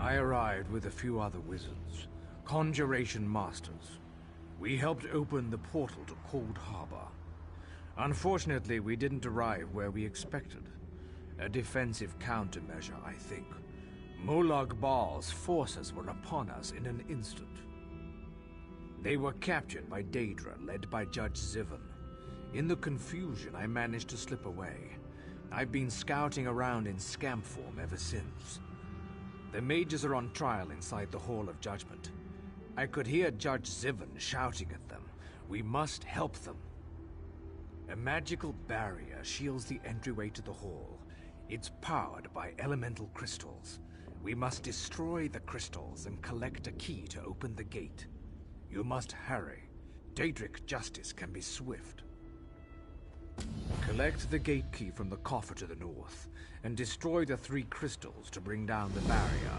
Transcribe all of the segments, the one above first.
I arrived with a few other wizards, conjuration masters. We helped open the portal to Cold Harbor. Unfortunately, we didn't arrive where we expected. A defensive countermeasure, I think. Molag Bal's forces were upon us in an instant. They were captured by Daedra, led by Judge Zivon. In the confusion, I managed to slip away. I've been scouting around in scamp form ever since. The mages are on trial inside the Hall of Judgment. I could hear Judge Zivon shouting at them. We must help them. A magical barrier shields the entryway to the hall. It's powered by elemental crystals. We must destroy the crystals and collect a key to open the gate. You must hurry. Daedric justice can be swift. Collect the gate key from the coffer to the north, and destroy the 3 crystals to bring down the barrier.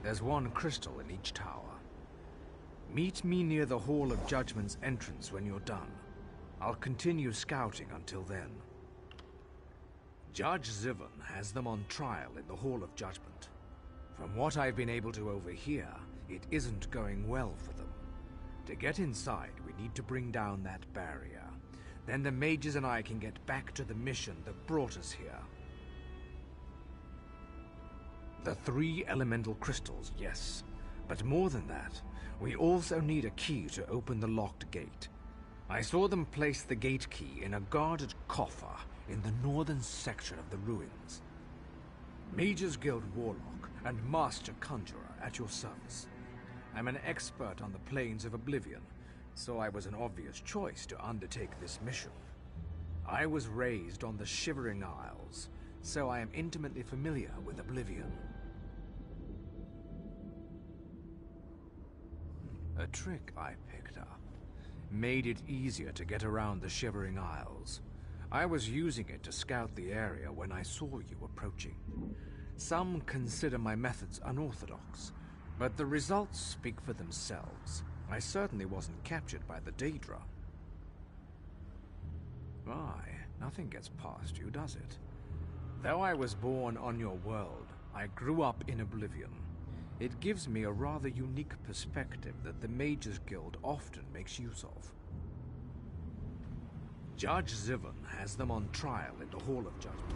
There's 1 crystal in each tower. Meet me near the Hall of Judgment's entrance when you're done. I'll continue scouting until then. Judge Zivon has them on trial in the Hall of Judgment. From what I've been able to overhear, it isn't going well for them. To get inside, we need to bring down that barrier. Then the mages and I can get back to the mission that brought us here. The 3 elemental crystals, yes. But more than that, we also need a key to open the locked gate. I saw them place the gate key in a guarded coffer in the northern section of the ruins. Mages Guild Warlock and Master Conjurer at your service. I'm an expert on the planes of Oblivion, so I was an obvious choice to undertake this mission. I was raised on the Shivering Isles, so I am intimately familiar with Oblivion. A trick I picked up made it easier to get around the Shivering Isles. I was using it to scout the area when I saw you approaching. Some consider my methods unorthodox, but the results speak for themselves. I certainly wasn't captured by the Daedra. Why, nothing gets past you, does it? Though I was born on your world, I grew up in Oblivion. It gives me a rather unique perspective that the Mages Guild often makes use of. Judge Zivon has them on trial in the Hall of Judgment.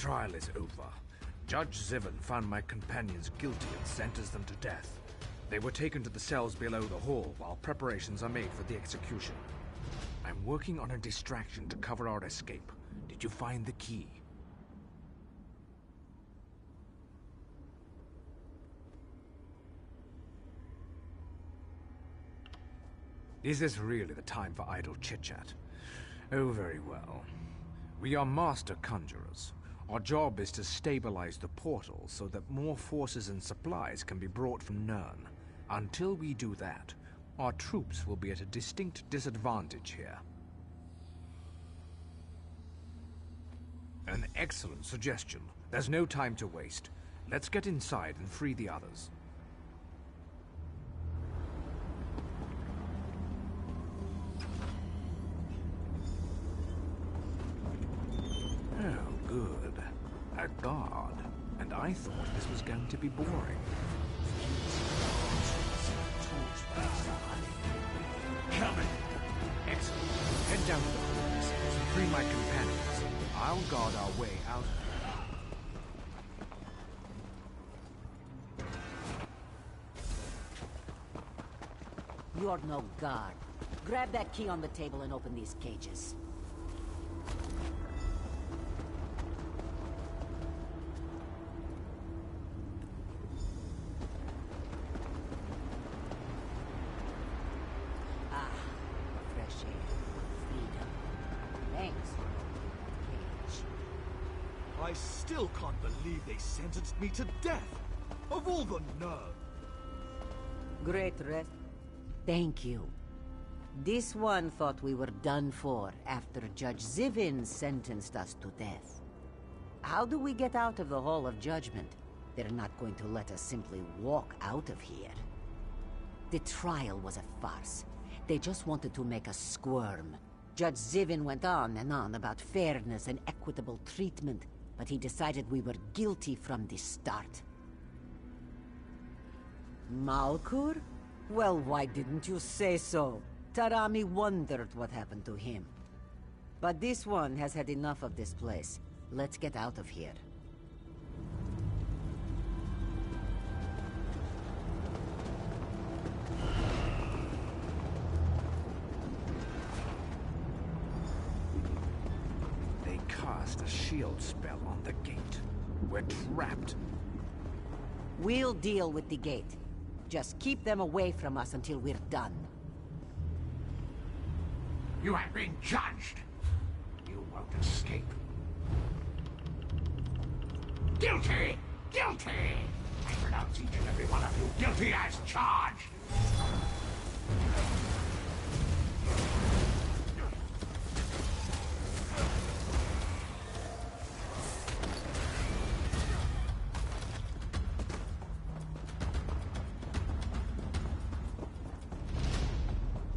trial is over. Judge Zivin found my companions guilty and sentenced them to death. They were taken to the cells below the hall while preparations are made for the execution. I'm working on a distraction to cover our escape. Did you find the key? Is this really the time for idle chit-chat? Oh, very well. We are master conjurers. Our job is to stabilize the portal so that more forces and supplies can be brought from Nirn. Until we do that, our troops will be at a distinct disadvantage here. An excellent suggestion. There's no time to waste. Let's get inside and free the others. Oh, good. A guard. And I thought this was going to be boring. Coming! Excellent. Head down to the quarters. Free my companions. I'll guard our way out of here. You're no guard. Grab that key on the table and open these cages. Fresh air. Freedom. Thanks. Cage. I still can't believe they sentenced me to death! Of all the nerve! Great rest. Thank you. This one thought we were done for after Judge Zivin sentenced us to death. How do we get out of the Hall of Judgment? They're not going to let us simply walk out of here. The trial was a farce. They just wanted to make us squirm. Judge Zivin went on and on about fairness and equitable treatment, but he decided we were guilty from the start. Malkur? Well, why didn't you say so? Tarami wondered what happened to him. But this one has had enough of this place. Let's get out of here. They cast a shield spell on the gate. We're trapped. We'll deal with the gate. Just keep them away from us until we're done. You have been judged. You won't escape. Guilty! Guilty! I pronounce each and every one of you guilty as charged!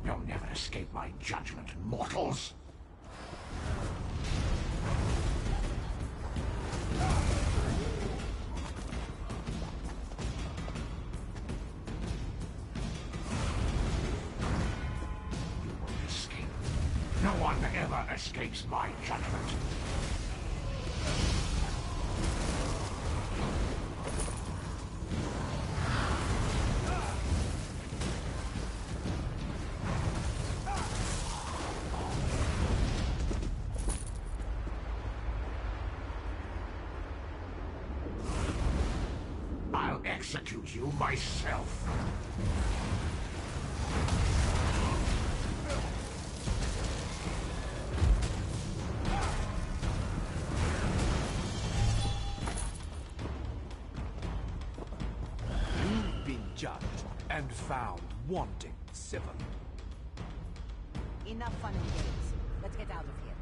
You'll never escape my judgment, mortals! You won't escape. No one ever escapes my judgment. I'll execute you myself. You've been judged and found wanting, Zivin. Enough fun and games. Let's get out of here.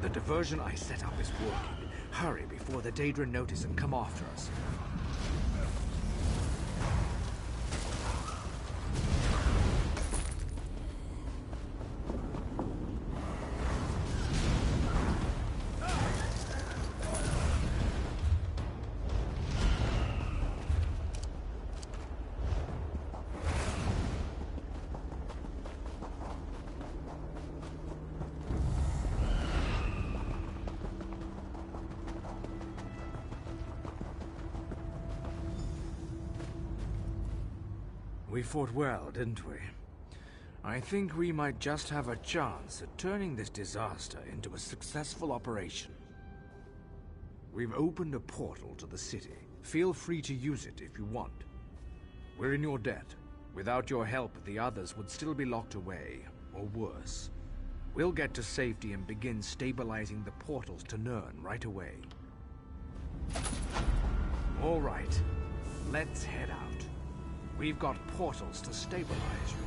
The diversion I set up is working. Hurry before the Daedra notice and come after us. We fought well, didn't we? I think we might just have a chance at turning this disaster into a successful operation. We've opened a portal to the city. Feel free to use it if you want. We're in your debt. Without your help, the others would still be locked away, or worse. We'll get to safety and begin stabilizing the portals to Nirn right away. All right, let's head out. We've got portals to stabilize, you know.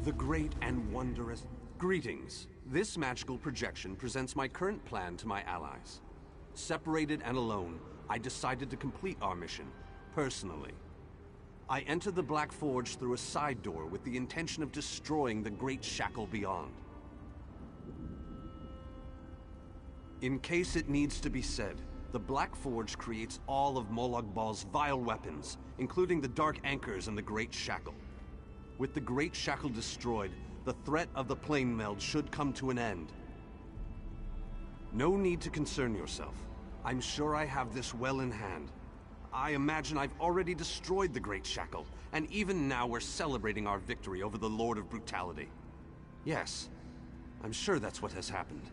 The great and wondrous... Greetings. This magical projection presents my current plan to my allies. Separated and alone, I decided to complete our mission, personally. I entered the Black Forge through a side door with the intention of destroying the Great Shackle beyond. In case it needs to be said, the Black Forge creates all of Molag Bal's vile weapons, including the Dark Anchors and the Great Shackle. With the Great Shackle destroyed, the threat of the Plane Meld should come to an end. No need to concern yourself. I'm sure I have this well in hand. I imagine I've already destroyed the Great Shackle, and even now we're celebrating our victory over the Lord of Brutality. Yes, I'm sure that's what has happened.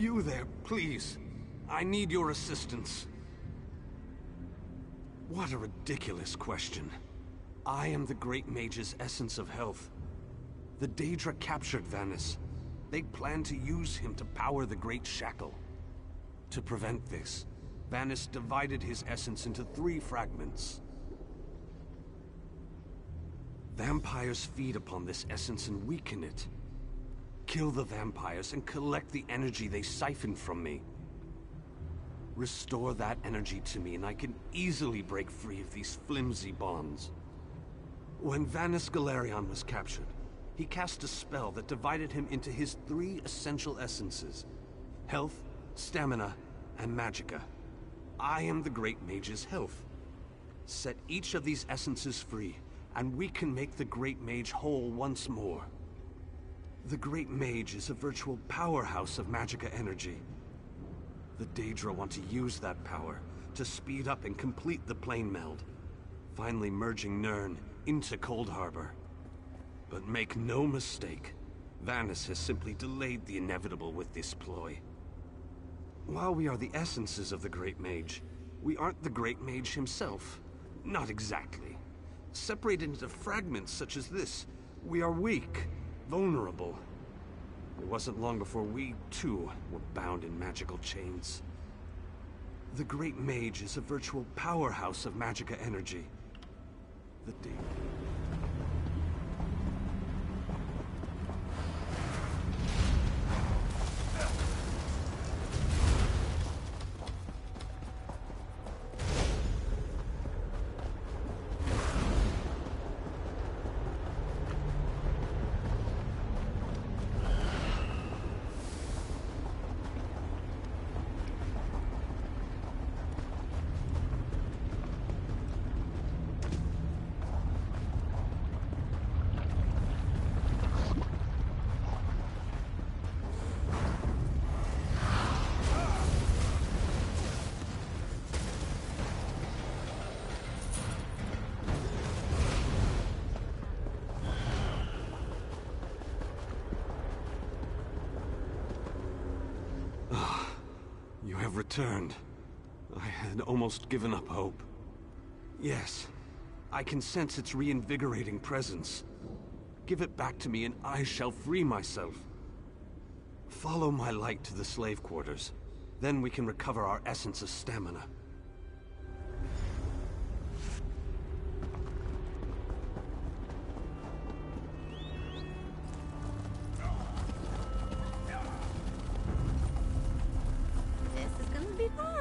You there, please. I need your assistance. What a ridiculous question. I am the Great Mage's essence of health. The Daedra captured Vannis. They planned to use him to power the Great Shackle. To prevent this, Vannis divided his essence into 3 fragments. Vampires feed upon this essence and weaken it. Kill the vampires and collect the energy they siphoned from me. Restore that energy to me and I can easily break free of these flimsy bonds. When Vanus Galerion was captured, he cast a spell that divided him into his 3 essential essences: health, stamina, and magicka. I am the Great Mage's health. Set each of these essences free, and we can make the Great Mage whole once more. The Great Mage is a virtual powerhouse of magicka energy. The Daedra want to use that power to speed up and complete the plane meld, finally merging Nirn into Cold Harbor. But make no mistake, Vanus has simply delayed the inevitable with this ploy. While we are the essences of the Great Mage, we aren't the Great Mage himself. Not exactly. Separated into fragments such as this, we are weak, vulnerable. It wasn't long before we, too, were bound in magical chains. The Great Mage is a virtual powerhouse of magicka energy. The You have returned. I had almost given up hope. Yes, I can sense its reinvigorating presence. Give it back to me and I shall free myself. Follow my light to the slave quarters. Then we can recover our essence of stamina. This is gonna be fun.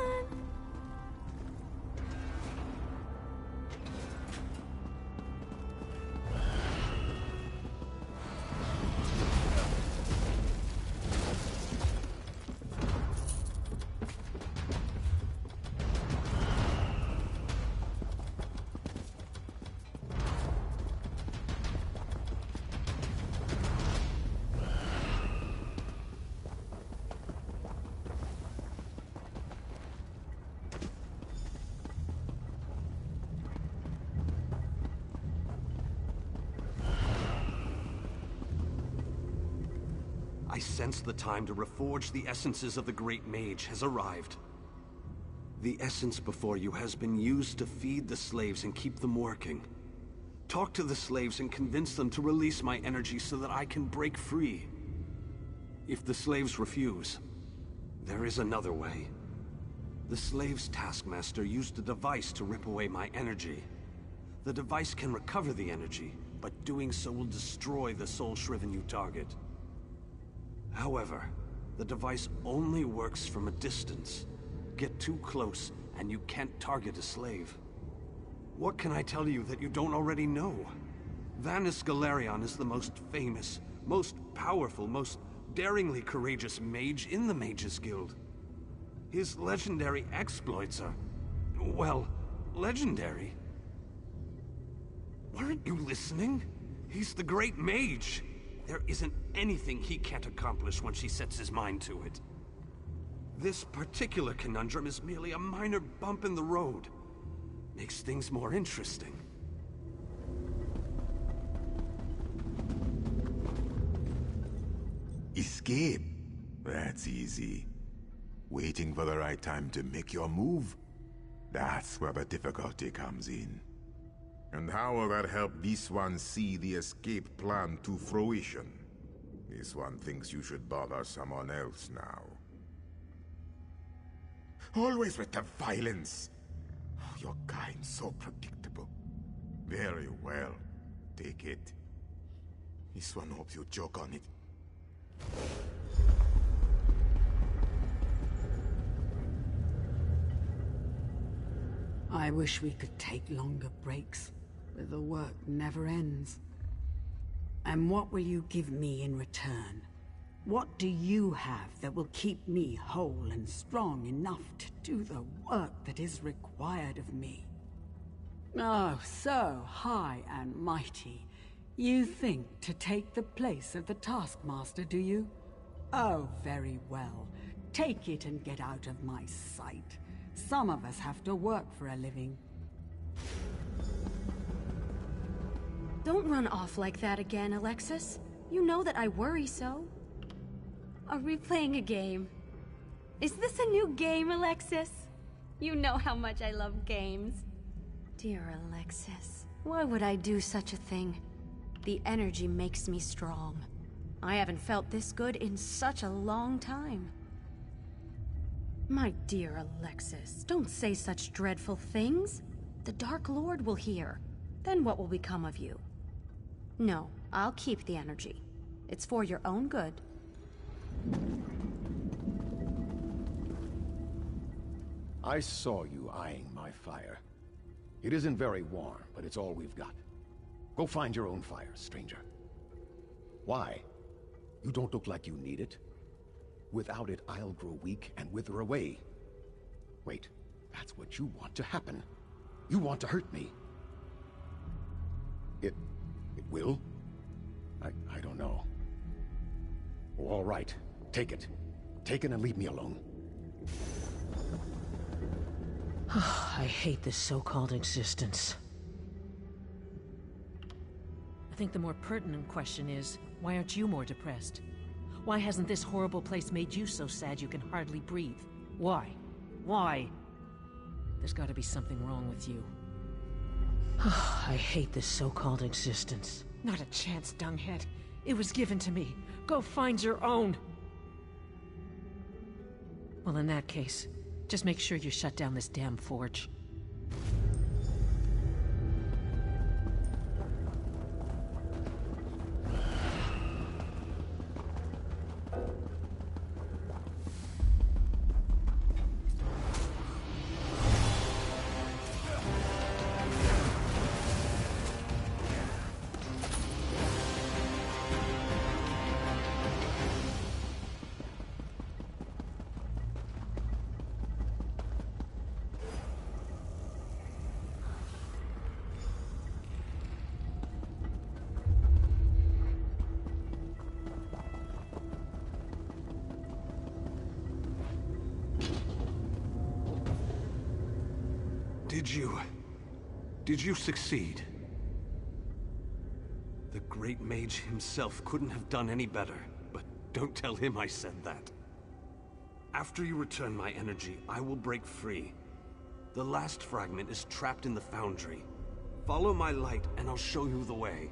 I sense the time to reforge the essences of the Great Mage has arrived. The essence before you has been used to feed the slaves and keep them working. Talk to the slaves and convince them to release my energy so that I can break free. If the slaves refuse, there is another way. The slaves' taskmaster used a device to rip away my energy. The device can recover the energy, but doing so will destroy the soul-shriven you target. However, the device only works from a distance. Get too close, and you can't target a slave. What can I tell you that you don't already know? Vanus Galerion is the most famous, most powerful, most daringly courageous mage in the Mages Guild. His legendary exploits are, well, legendary. Weren't you listening? He's the Great Mage. There isn't anything he can't accomplish when he sets his mind to it. This particular conundrum is merely a minor bump in the road. Makes things more interesting. Escape? That's easy. Waiting for the right time to make your move? That's where the difficulty comes in. And how will that help this one see the escape plan to fruition? This one thinks you should bother someone else now. Always with the violence. Oh, your kind's so predictable. Very well. Take it. This one hopes you joke on it. I wish we could take longer breaks, but the work never ends. And what will you give me in return? What do you have that will keep me whole and strong enough to do the work that is required of me? Oh, so high and mighty. You think to take the place of the Taskmaster, do you? Oh, very well. Take it and get out of my sight. Some of us have to work for a living. Don't run off like that again, Alexis. You know that I worry so. Are we playing a game? Is this a new game, Alexis? You know how much I love games. Dear Alexis, why would I do such a thing? The energy makes me strong. I haven't felt this good in such a long time. My dear Alexis, don't say such dreadful things. The Dark Lord will hear. Then what will become of you? No, I'll keep the energy. It's for your own good. I saw you eyeing my fire. It isn't very warm, but it's all we've got. Go find your own fire, stranger. Why? You don't look like you need it. Without it, I'll grow weak and wither away. Wait, that's what you want to happen. You want to hurt me. It will? I don't know. All right, take it. Take it and leave me alone. I hate this so-called existence. I think the more pertinent question is, why aren't you more depressed? Why hasn't this horrible place made you so sad you can hardly breathe? Why? Why? There's gotta be something wrong with you. I hate this so-called existence. Not a chance, dunghead. It was given to me. Go find your own! Well, in that case, just make sure you shut down this damn forge. Did you succeed? The Great Mage himself couldn't have done any better, but don't tell him I said that. After you return my energy, I will break free. The last fragment is trapped in the foundry. Follow my light and I'll show you the way.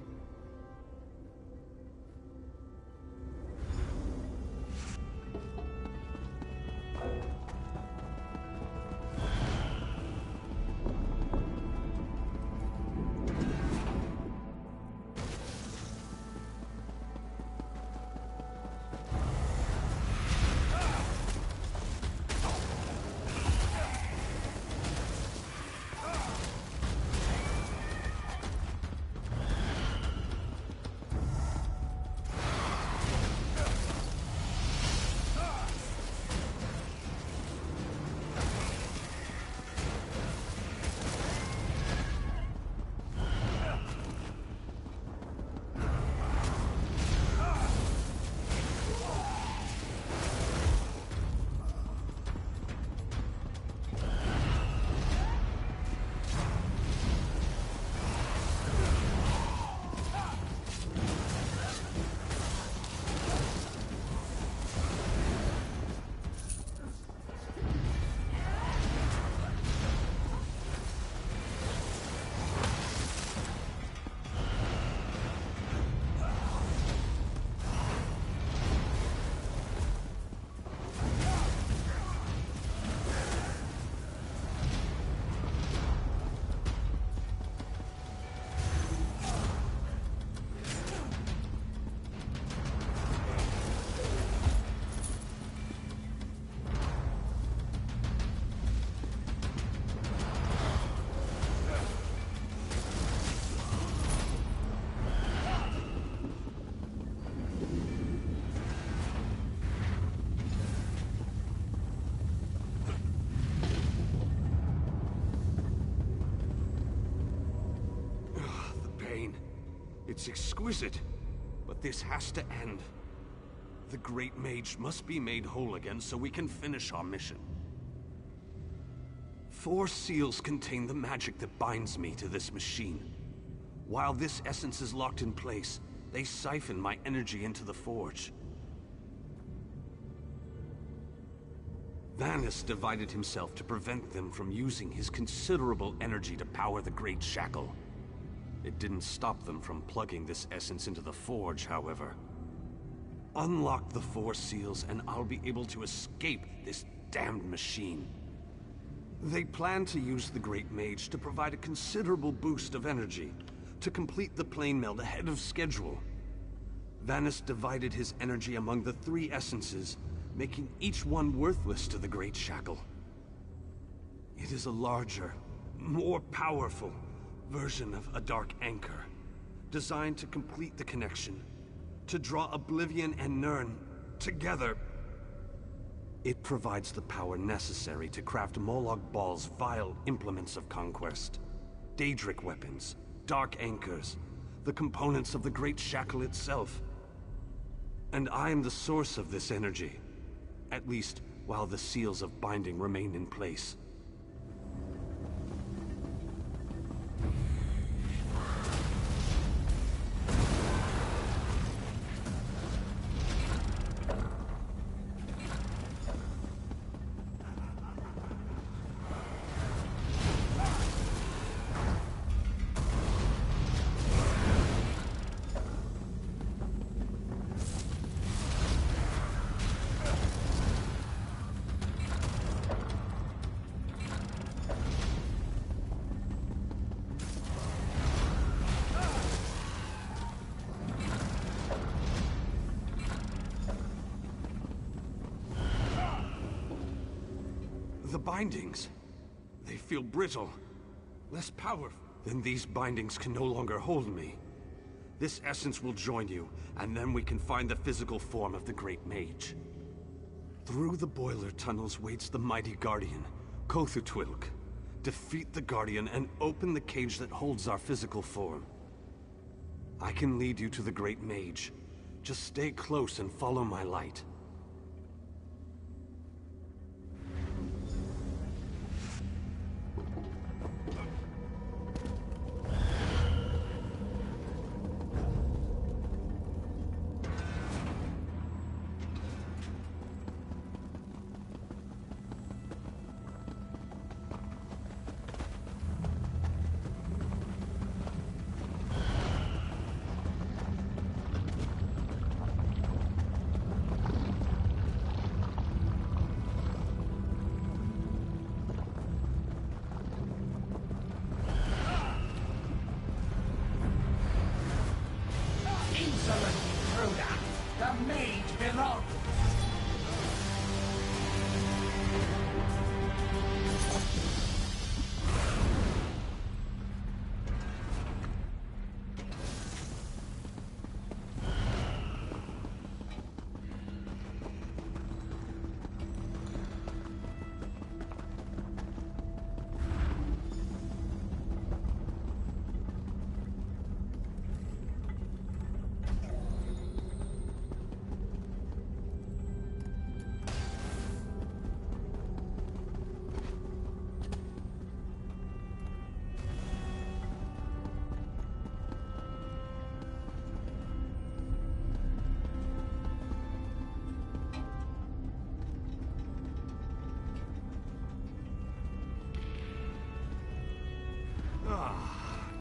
It's exquisite, but this has to end. The Great Mage must be made whole again so we can finish our mission. 4 seals contain the magic that binds me to this machine. While this essence is locked in place, they siphon my energy into the forge. Vanus divided himself to prevent them from using his considerable energy to power the Great Shackle. It didn't stop them from plugging this essence into the forge, however. Unlock the 4 seals and I'll be able to escape this damned machine. They plan to use the Great Mage to provide a considerable boost of energy to complete the plane meld ahead of schedule. Vanus divided his energy among the 3 essences, making each one worthless to the Great Shackle. It is a larger, more powerful version of a Dark Anchor, designed to complete the connection, to draw Oblivion and Nirn together. It provides the power necessary to craft Molag Bal's vile implements of conquest, Daedric weapons, Dark Anchors, the components of the Great Shackle itself. And I am the source of this energy, at least while the seals of binding remain in place. The bindings, they feel brittle, less powerful. Then these bindings can no longer hold me. This essence will join you, and then we can find the physical form of the Great Mage. Through the boiler tunnels waits the mighty Guardian, Kothutwilk. Defeat the Guardian and open the cage that holds our physical form. I can lead you to the Great Mage. Just stay close and follow my light. Insolent intruder! The mage belongs!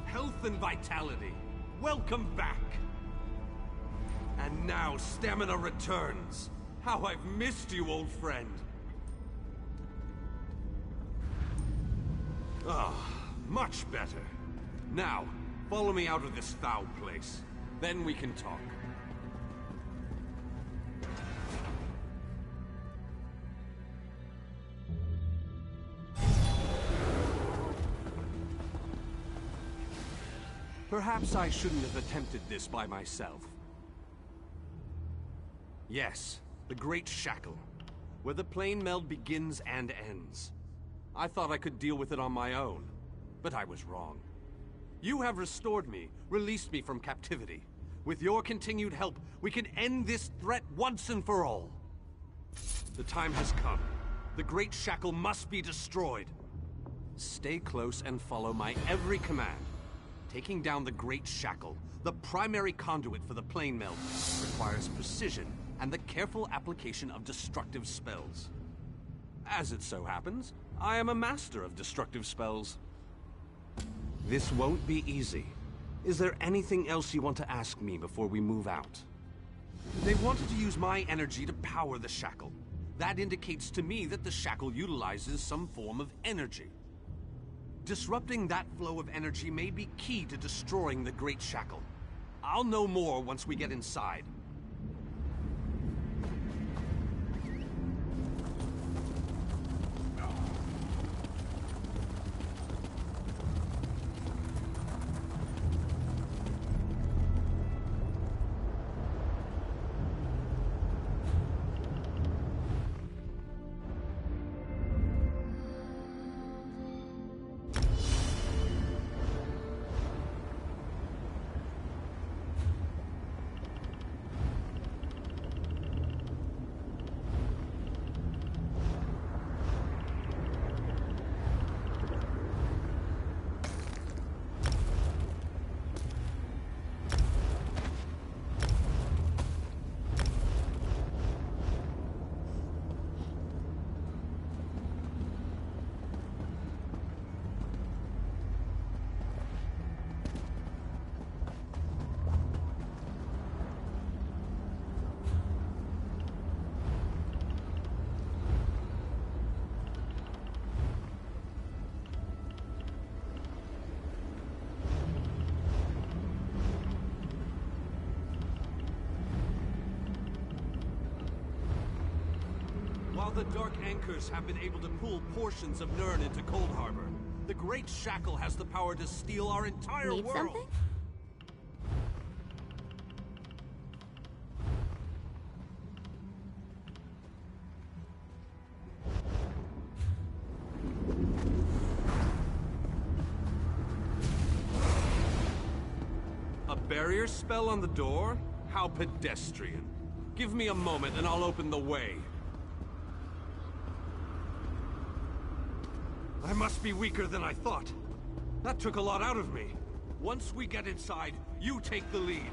Health and vitality. Welcome back. And now stamina returns. How I've missed you, old friend. Much better. Now, follow me out of this foul place. Then we can talk. Perhaps I shouldn't have attempted this by myself. Yes, the Great Shackle, where the plane meld begins and ends. I thought I could deal with it on my own, but I was wrong. You have restored me, released me from captivity. With your continued help, we can end this threat once and for all. The time has come. The Great Shackle must be destroyed. Stay close and follow my every command. Taking down the Great Shackle, the primary conduit for the plane meld, requires precision and the careful application of destructive spells. As it so happens, I am a master of destructive spells. This won't be easy. Is there anything else you want to ask me before we move out? They wanted to use my energy to power the shackle. That indicates to me that the shackle utilizes some form of energy. Disrupting that flow of energy may be key to destroying the Great Shackle. I'll know more once we get inside. While the Dark Anchors have been able to pull portions of Nirn into Cold Harbor, the Great Shackle has the power to steal our entire Need world. something? A barrier spell on the door? How pedestrian. Give me a moment and I'll open the way. I must be weaker than I thought. That took a lot out of me. Once we get inside, you take the lead.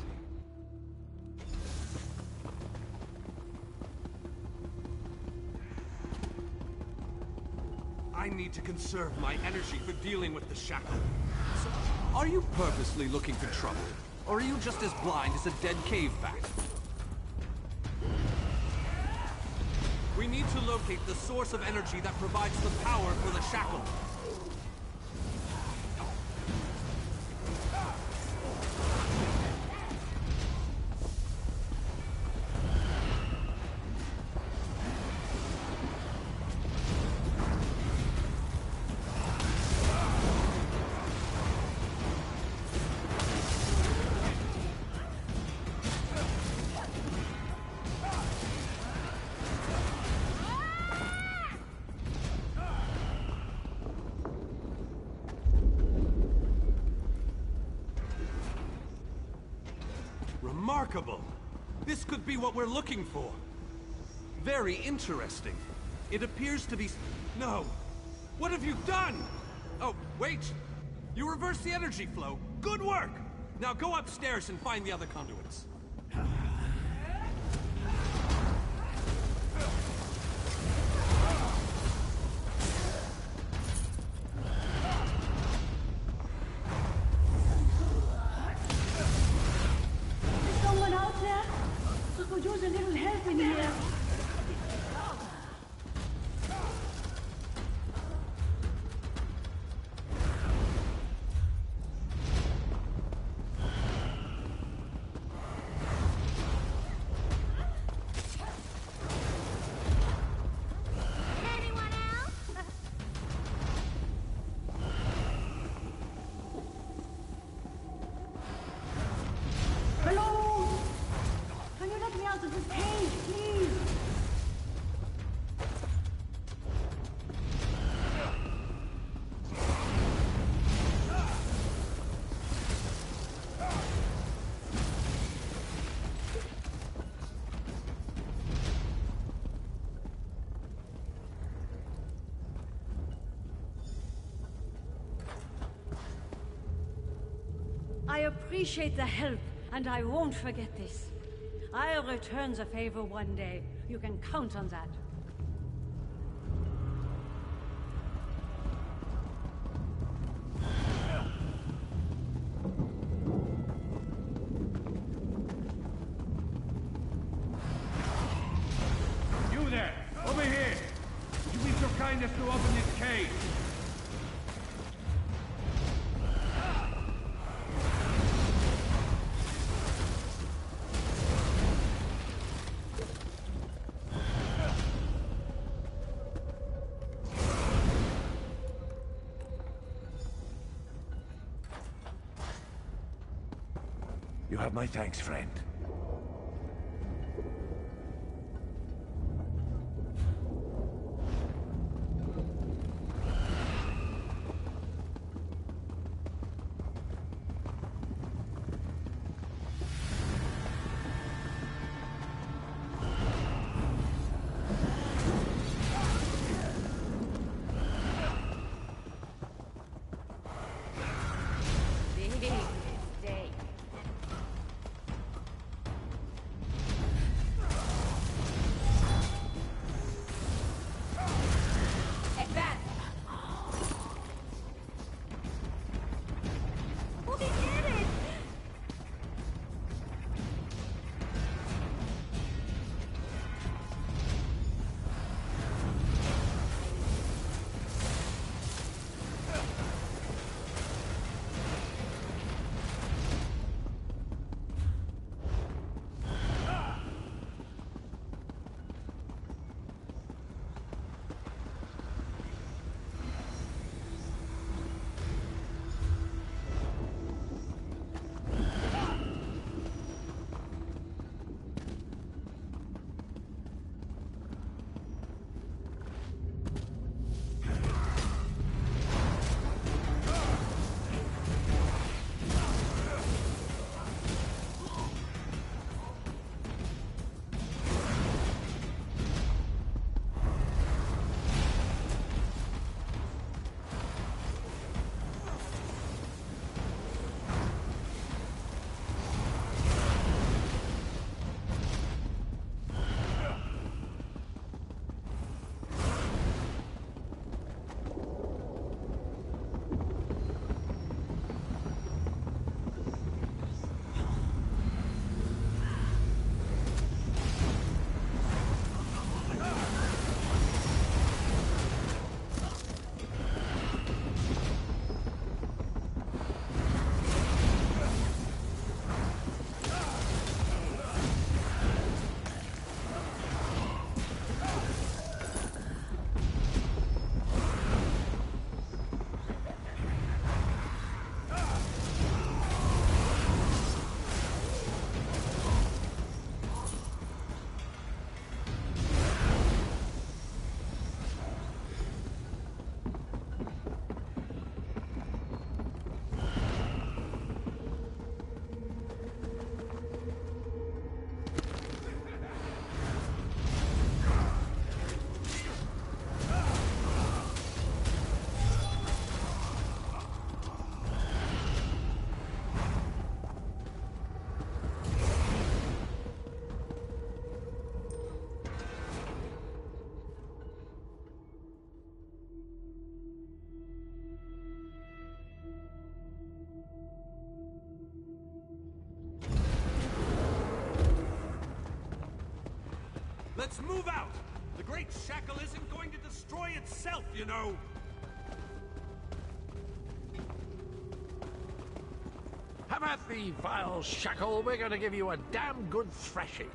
I need to conserve my energy for dealing with the shackle. So, are you purposely looking for trouble? Or are you just as blind as a dead cave bat? We need to locate the source of energy that provides the power for the shackle. Remarkable! This could be what we're looking for. Very interesting. It appears to be... No! What have you done? Oh, wait! You reversed the energy flow. Good work! Now go upstairs and find the other conduits. Use a little help in here. I appreciate the help, and I won't forget this. I'll return the favor one day. You can count on that. You there! Over here! Would you be so kind as to open this cage? You have my thanks, friend. Let's move out! The Great Shackle isn't going to destroy itself, you know! Have at thee, vile shackle. We're gonna give you a damn good thrashing.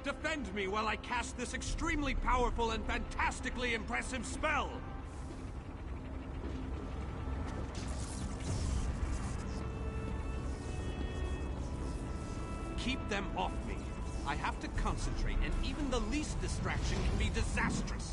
Defend me while I cast this extremely powerful and fantastically impressive spell! Keep them off me. I have to concentrate, and even the least distraction can be disastrous.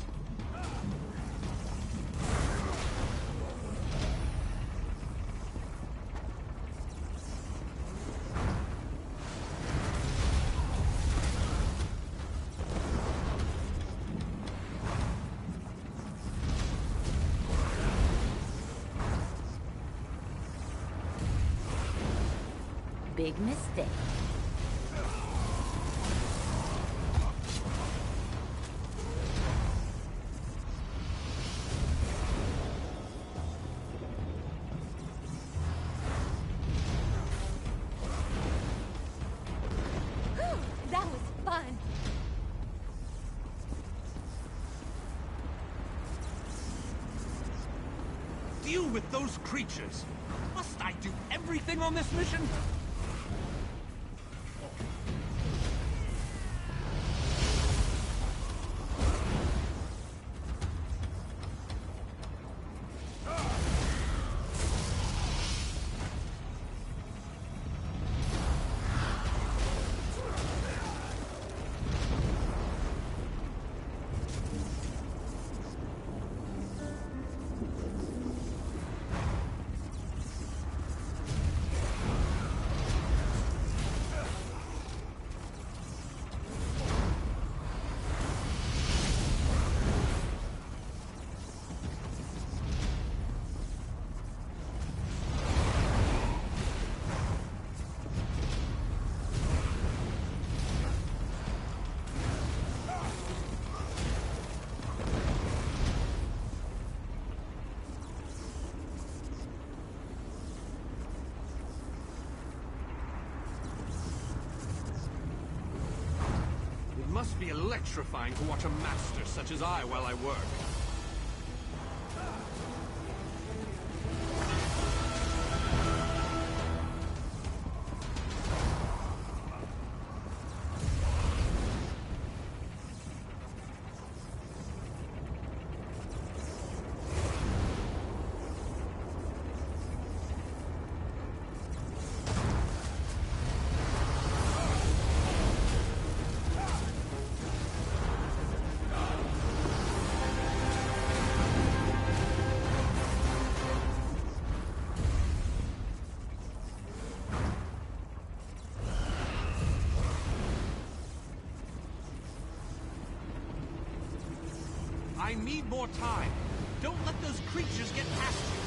big mistake. That was fun. Deal with those creatures. Must I do everything on this mission? It must be electrifying to watch a master such as I while I work. I need more time. Don't let those creatures get past you.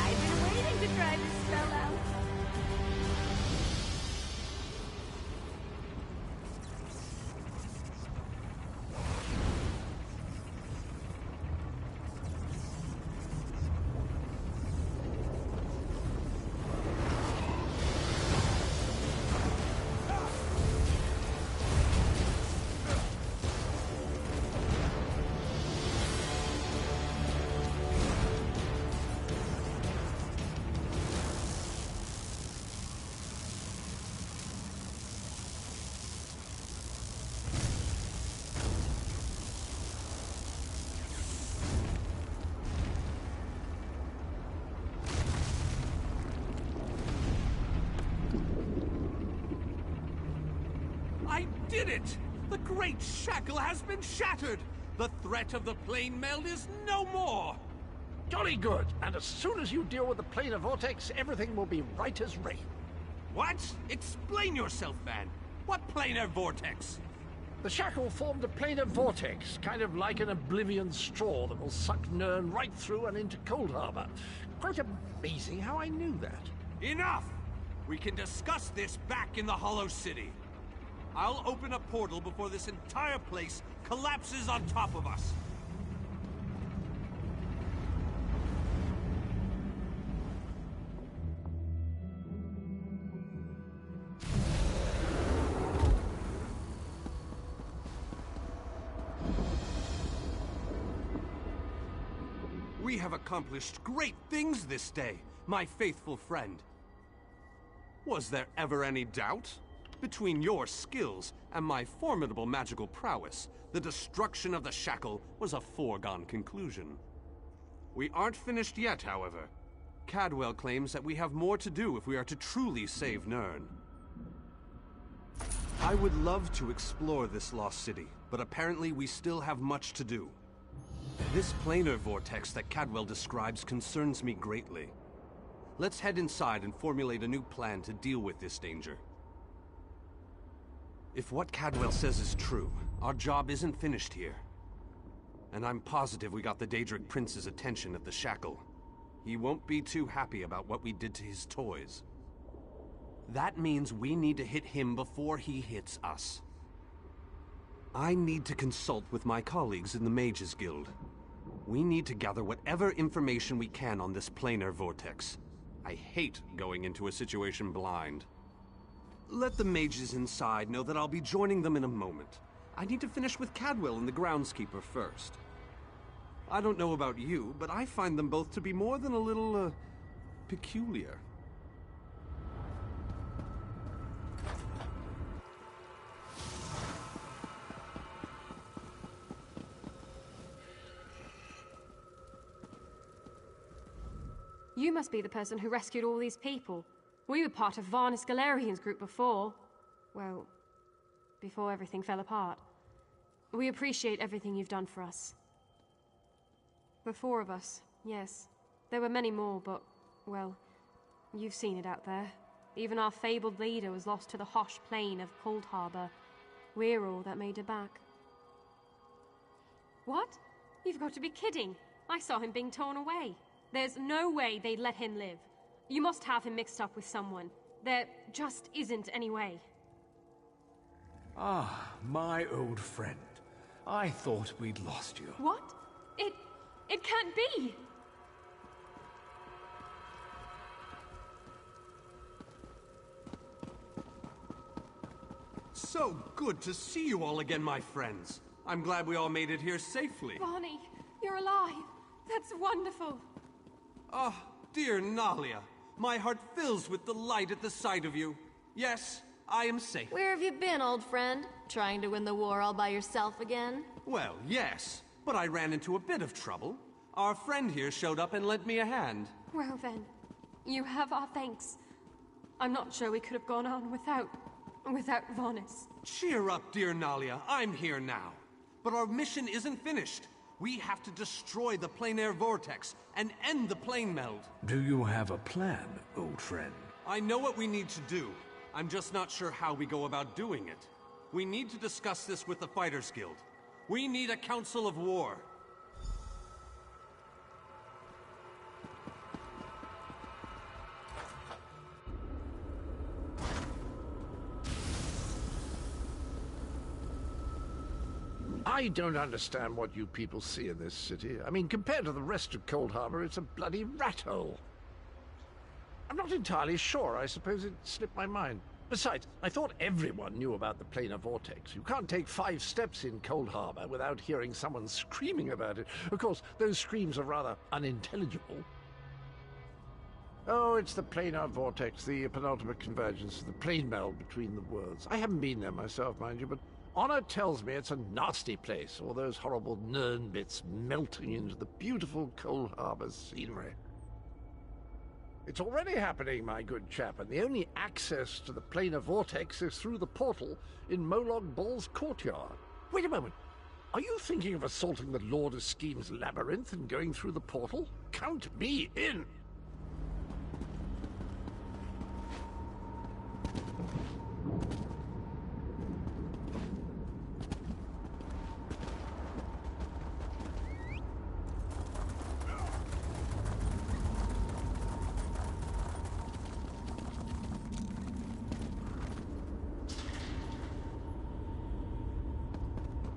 I've been waiting to try this spell out. I did it! The great shackle has been shattered! The threat of the plane meld is no more! Jolly good. And as soon as you deal with the planar vortex, everything will be right as rain. What? Explain yourself, man. What planar vortex? The shackle formed a planar vortex, kind of like an oblivion straw that will suck Nern right through and into Cold Harbor. Quite amazing how I knew that. Enough! We can discuss this back in the Hollow City. I'll open a portal before this entire place collapses on top of us. We have accomplished great things this day, my faithful friend. Was there ever any doubt? Between your skills and my formidable magical prowess, the destruction of the shackle was a foregone conclusion. We aren't finished yet, however. Cadwell claims that we have more to do if we are to truly save Nern. I would love to explore this lost city, but apparently we still have much to do. This planar vortex that Cadwell describes concerns me greatly. Let's head inside and formulate a new plan to deal with this danger. If what Cadwell says is true, our job isn't finished here. And I'm positive we got the Daedric Prince's attention at the shackle. He won't be too happy about what we did to his toys. That means we need to hit him before he hits us. I need to consult with my colleagues in the Mages Guild. We need to gather whatever information we can on this planar vortex. I hate going into a situation blind. Let the mages inside know that I'll be joining them in a moment. I need to finish with Cadwell and the groundskeeper first. I don't know about you, but I find them both to be more than a little, peculiar. You must be the person who rescued all these people. We were part of Varnus Galerian's group before. Well, before everything fell apart. We appreciate everything you've done for us. The four of us, yes. There were many more, but, well, you've seen it out there. Even our fabled leader was lost to the harsh plain of Cold Harbor. We're all that made it back. What? You've got to be kidding. I saw him being torn away. There's no way they'd let him live. You must have him mixed up with someone. There just isn't any way. Ah, my old friend. I thought we'd lost you. What? It can't be! So good to see you all again, my friends. I'm glad we all made it here safely. Barney, you're alive. That's wonderful. Oh, dear Nalia. My heart fills with delight at the sight of you. Yes, I am safe. Where have you been, old friend? Trying to win the war all by yourself again? Well, yes, but I ran into a bit of trouble. Our friend here showed up and lent me a hand. Well then, you have our thanks. I'm not sure we could have gone on without Varnus. Cheer up, dear Nalia. I'm here now. But our mission isn't finished. We have to destroy the planar vortex and end the plane meld. Do you have a plan, old friend? I know what we need to do. I'm just not sure how we go about doing it. We need to discuss this with the Fighters Guild. We need a council of war. I don't understand what you people see in this city. I mean, compared to the rest of Cold Harbor, it's a bloody rat hole. I'm not entirely sure. I suppose it slipped my mind. Besides, I thought everyone knew about the planar vortex. You can't take 5 steps in Cold Harbor without hearing someone screaming about it. Of course, those screams are rather unintelligible. Oh, it's the planar vortex, the penultimate convergence of the plane meld between the worlds. I haven't been there myself, mind you, but Honor tells me it's a nasty place, all those horrible Nern bits melting into the beautiful Cold Harbor scenery. It's already happening, my good chap, and the only access to the planar vortex is through the portal in Molog Ball's courtyard. Wait a moment. Are you thinking of assaulting the Lord of Scheme's labyrinth and going through the portal? Count me in!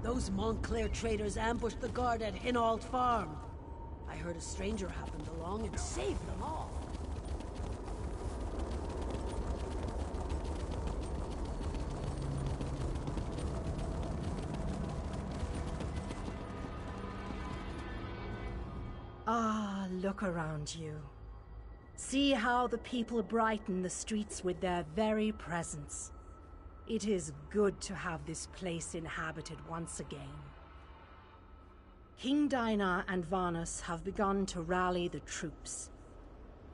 Those Montclair traders ambushed the guard at Hinault Farm. I heard a stranger happened along and saved them all. Ah, look around you. See how the people brighten the streets with their very presence. It is good to have this place inhabited once again. King Dinah and Varnus have begun to rally the troops.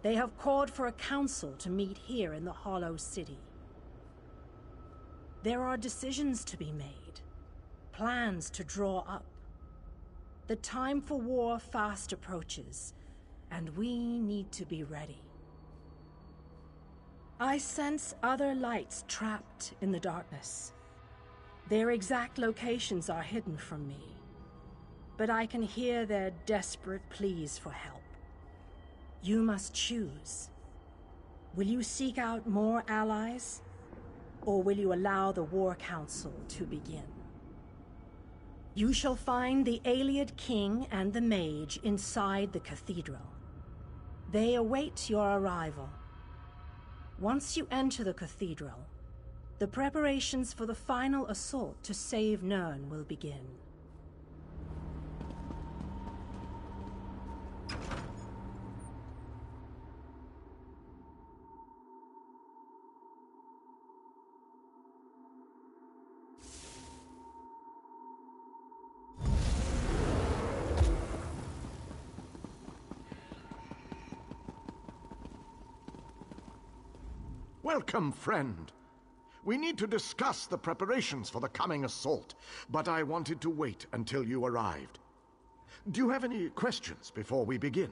They have called for a council to meet here in the Hollow City. There are decisions to be made, plans to draw up. The time for war fast approaches, and we need to be ready. I sense other lights trapped in the darkness. Their exact locations are hidden from me. but I can hear their desperate pleas for help. You must choose. Will you seek out more allies, or will you allow the War Council to begin? You shall find the Ayleid King and the Mage inside the cathedral. They await your arrival. Once you enter the cathedral, the preparations for the final assault to save Nirn will begin. Welcome, friend. We need to discuss the preparations for the coming assault, but I wanted to wait until you arrived. Do you have any questions before we begin?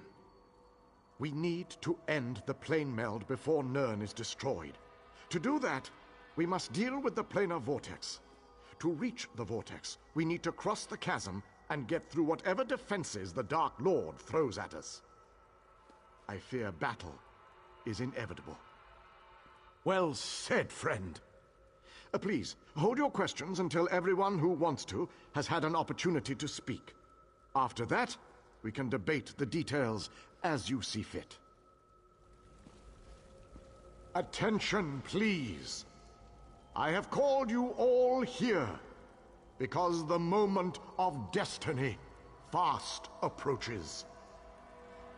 We need to end the plane meld before Nirn is destroyed. To do that, we must deal with the planar vortex. To reach the vortex, we need to cross the chasm and get through whatever defenses the Dark Lord throws at us. I fear battle is inevitable. Well said, friend. Please, hold your questions until everyone who wants to has had an opportunity to speak. After that, we can debate the details as you see fit. Attention, please. I have called you all here because the moment of destiny fast approaches.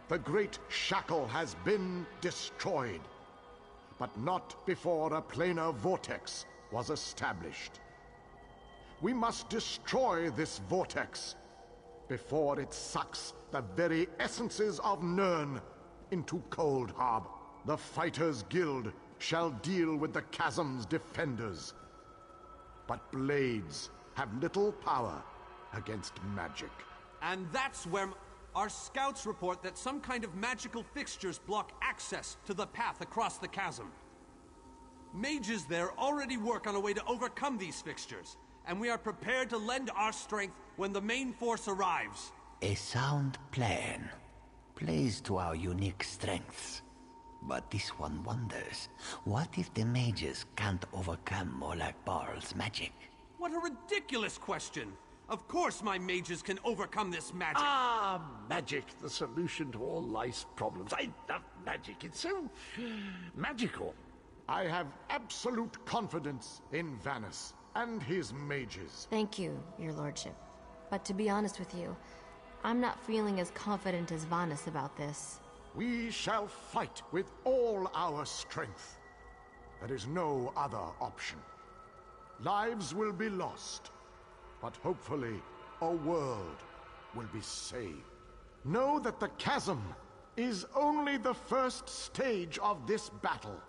The great shackle has been destroyed, but not before a planar vortex was established. We must destroy this vortex before it sucks the very essences of Nirn into Cold Harbor. The Fighters Guild shall deal with the chasm's defenders, but blades have little power against magic. And that's where our scouts report that some kind of magical fixtures block access to the path across the chasm. Mages there already work on a way to overcome these fixtures, and we are prepared to lend our strength when the main force arrives. A sound plan. Plays to our unique strengths. But this one wonders, what if the mages can't overcome Molag Barl's magic? What a ridiculous question! Of course my mages can overcome this magic! Ah, magic, the solution to all life's problems. I love magic, it's so magical. I have absolute confidence in Vanus and his mages. Thank you, your lordship. But to be honest with you, I'm not feeling as confident as Vanus about this. We shall fight with all our strength. There is no other option. Lives will be lost, but hopefully a world will be saved. Know that the chasm is only the first stage of this battle.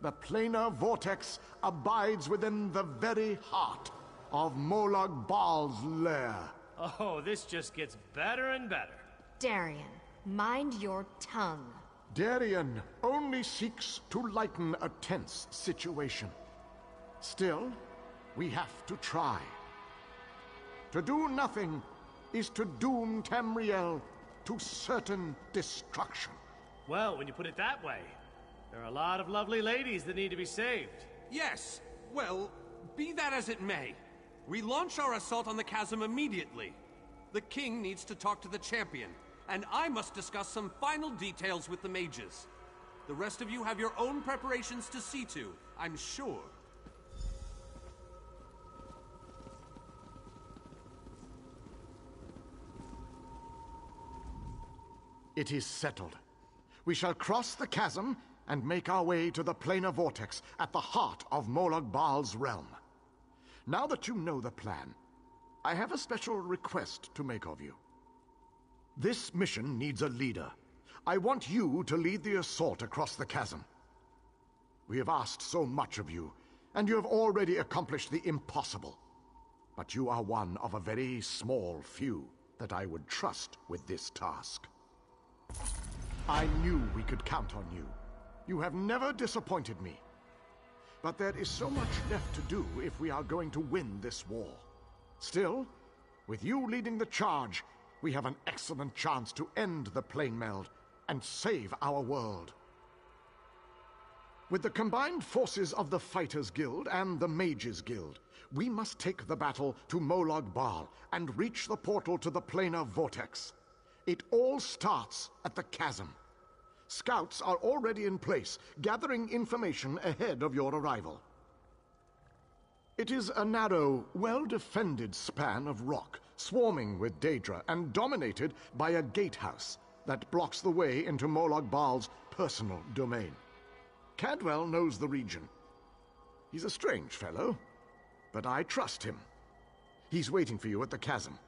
The planar vortex abides within the very heart of Molag Bal's lair. Oh, this just gets better and better. Darian, mind your tongue. Darian only seeks to lighten a tense situation. Still, we have to try. To do nothing is to doom Tamriel to certain destruction. Well, when you put it that way, there are a lot of lovely ladies that need to be saved. Yes, well, be that as it may. We launch our assault on the chasm immediately. The king needs to talk to the champion, and I must discuss some final details with the mages. The rest of you have your own preparations to see to, I'm sure. It is settled. We shall cross the chasm and make our way to the planar vortex at the heart of Molag Bal's realm. Now that you know the plan, I have a special request to make of you. This mission needs a leader. I want you to lead the assault across the chasm. We have asked so much of you, and you have already accomplished the impossible. But you are one of a very small few that I would trust with this task. I knew we could count on you. You have never disappointed me. But there is so much left to do if we are going to win this war. Still, With you leading the charge, we have an excellent chance to end the plane meld and save our world. With the combined forces of the Fighters Guild and the Mages Guild, we must take the battle to Molag Bal and reach the portal to the planar vortex. It all starts at the chasm. Scouts are already in place, gathering information ahead of your arrival. It is a narrow, well-defended span of rock, swarming with Daedra and dominated by a gatehouse that blocks the way into Molag Bal's personal domain. Cadwell knows the region. He's a strange fellow, but I trust him. He's waiting for you at the chasm.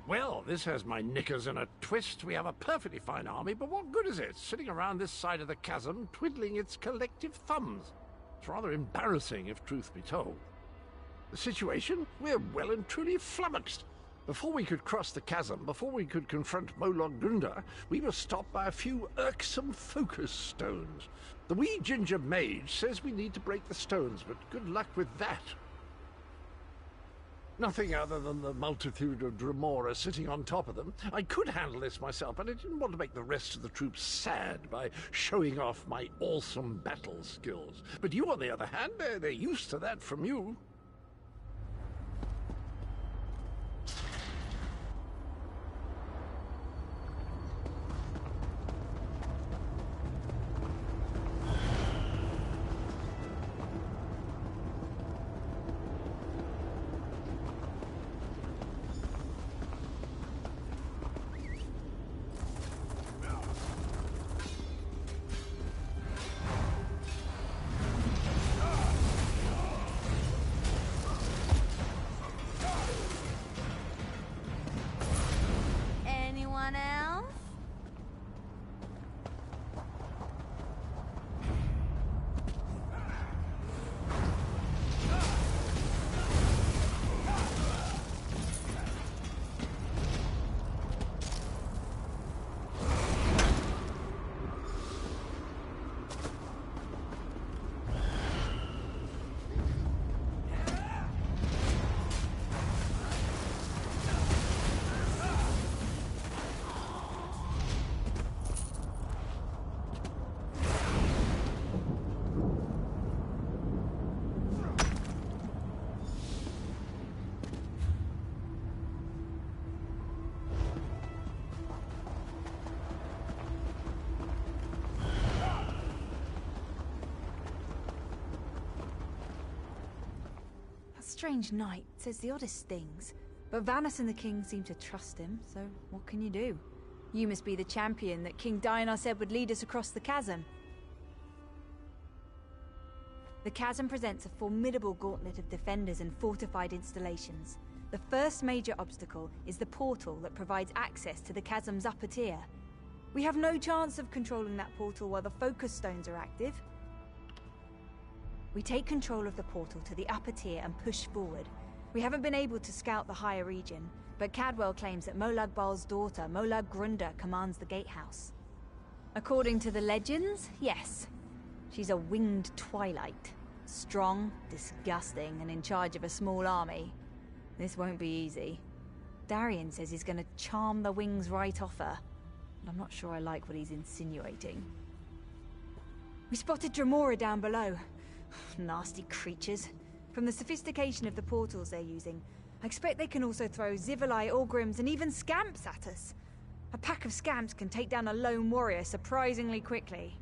Well, this has my knickers in a twist. We have a perfectly fine army, but what good is it, sitting around this side of the chasm, twiddling its collective thumbs? It's rather embarrassing, if truth be told. The situation? We're well and truly flummoxed. Before we could cross the chasm, before we could confront Molag Gunda, we were stopped by a few irksome focus stones. The wee ginger mage says we need to break the stones, but good luck with that. Nothing other than the multitude of Dremora sitting on top of them. I could handle this myself, but I didn't want to make the rest of the troops sad by showing off my awesome battle skills. But you, on the other hand, they're used to that from you. Strange knight says the oddest things, but Vanus and the king seem to trust him, so what can you do? You must be the champion that King Dinar said would lead us across the chasm. The chasm presents a formidable gauntlet of defenders and fortified installations. The first major obstacle is the portal that provides access to the chasm's upper tier. We have no chance of controlling that portal while the focus stones are active. We take control of the portal to the upper tier and push forward. We haven't been able to scout the higher region, but Cadwell claims that Molag Bal's daughter, Molag Grunda, commands the gatehouse. According to the legends, yes. She's a winged twilight. Strong, disgusting, and in charge of a small army. This won't be easy. Darian says he's gonna charm the wings right off her. But I'm not sure I like what he's insinuating. We spotted Dremora down below. Nasty creatures. From the sophistication of the portals they're using, I expect they can also throw Zivalai, Orgrims, and even Scamps at us. A pack of Scamps can take down a lone warrior surprisingly quickly.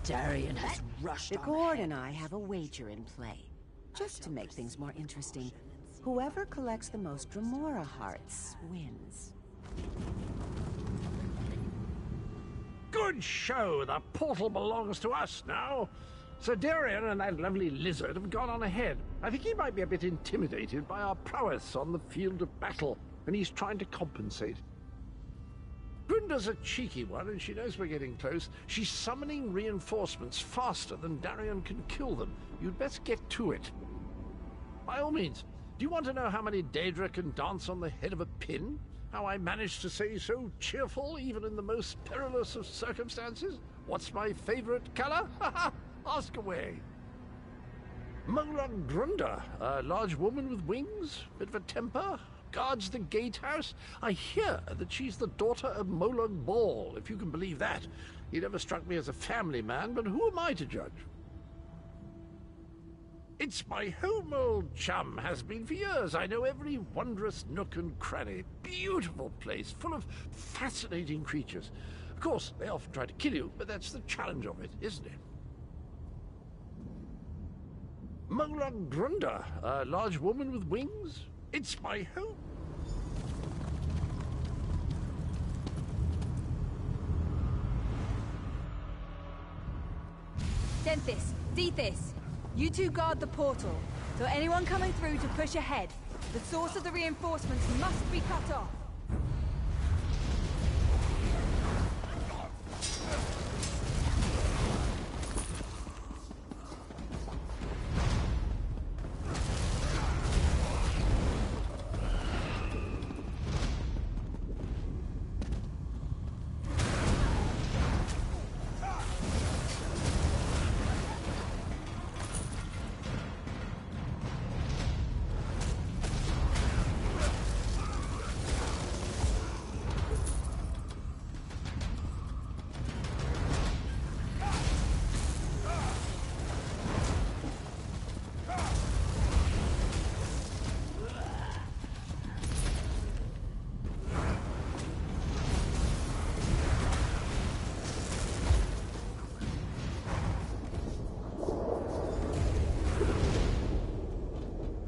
Darien has rushed The on Gord ahead. and I have a wager in play. Just to make things more interesting, whoever collects the most Dremora hearts wins. Good show! The portal belongs to us now. Sir Darien and that lovely lizard have gone on ahead. I think he might be a bit intimidated by our prowess on the field of battle, and he's trying to compensate. Grunda's a cheeky one, and she knows we're getting close. She's summoning reinforcements faster than Darien can kill them. You'd best get to it. By all means, do you want to know how many Daedra can dance on the head of a pin? How I managed to stay so cheerful even in the most perilous of circumstances? What's my favorite color? Ask away. Molon Grunda, a large woman with wings, bit of a temper, guards the gatehouse. I hear that she's the daughter of Molon Ball, if you can believe that. He never struck me as a family man, but who am I to judge? It's my home, old chum. Has been for years. I know every wondrous nook and cranny. Beautiful place, full of fascinating creatures. Of course, they often try to kill you, but that's the challenge of it, isn't it? Molon Grunda, a large woman with wings. It's my home. Denthis, Dethys, you two guard the portal. So anyone coming through to push ahead, the source of the reinforcements must be cut off.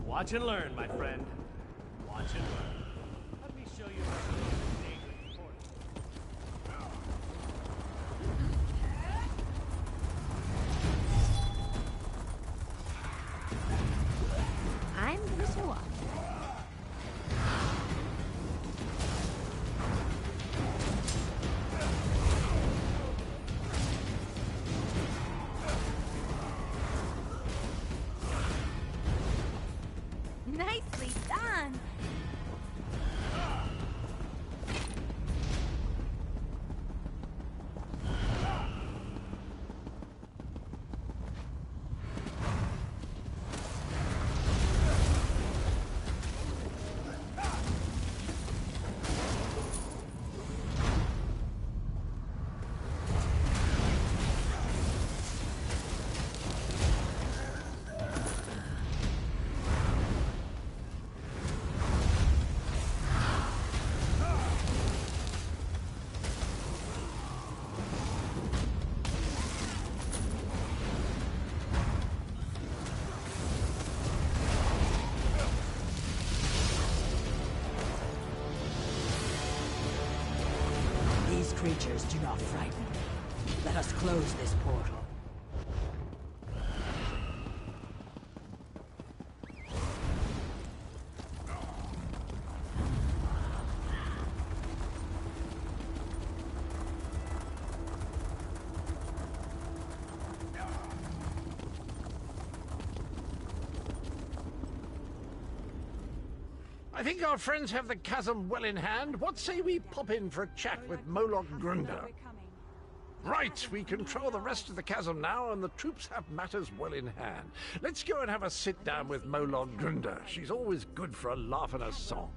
Watch and learn, my friend. Watch and learn. Let me show you how to use the dangerous portal. I'm gonna show up. Nicely done! These creatures do not frighten me. Let us close this portal. I think our friends have the chasm well in hand. What say we pop in for a chat with Molon Grunda? Right, we control the rest of the chasm now, and the troops have matters well in hand. Let's go and have a sit-down with Molon Grunda. She's always good for a laugh and a song.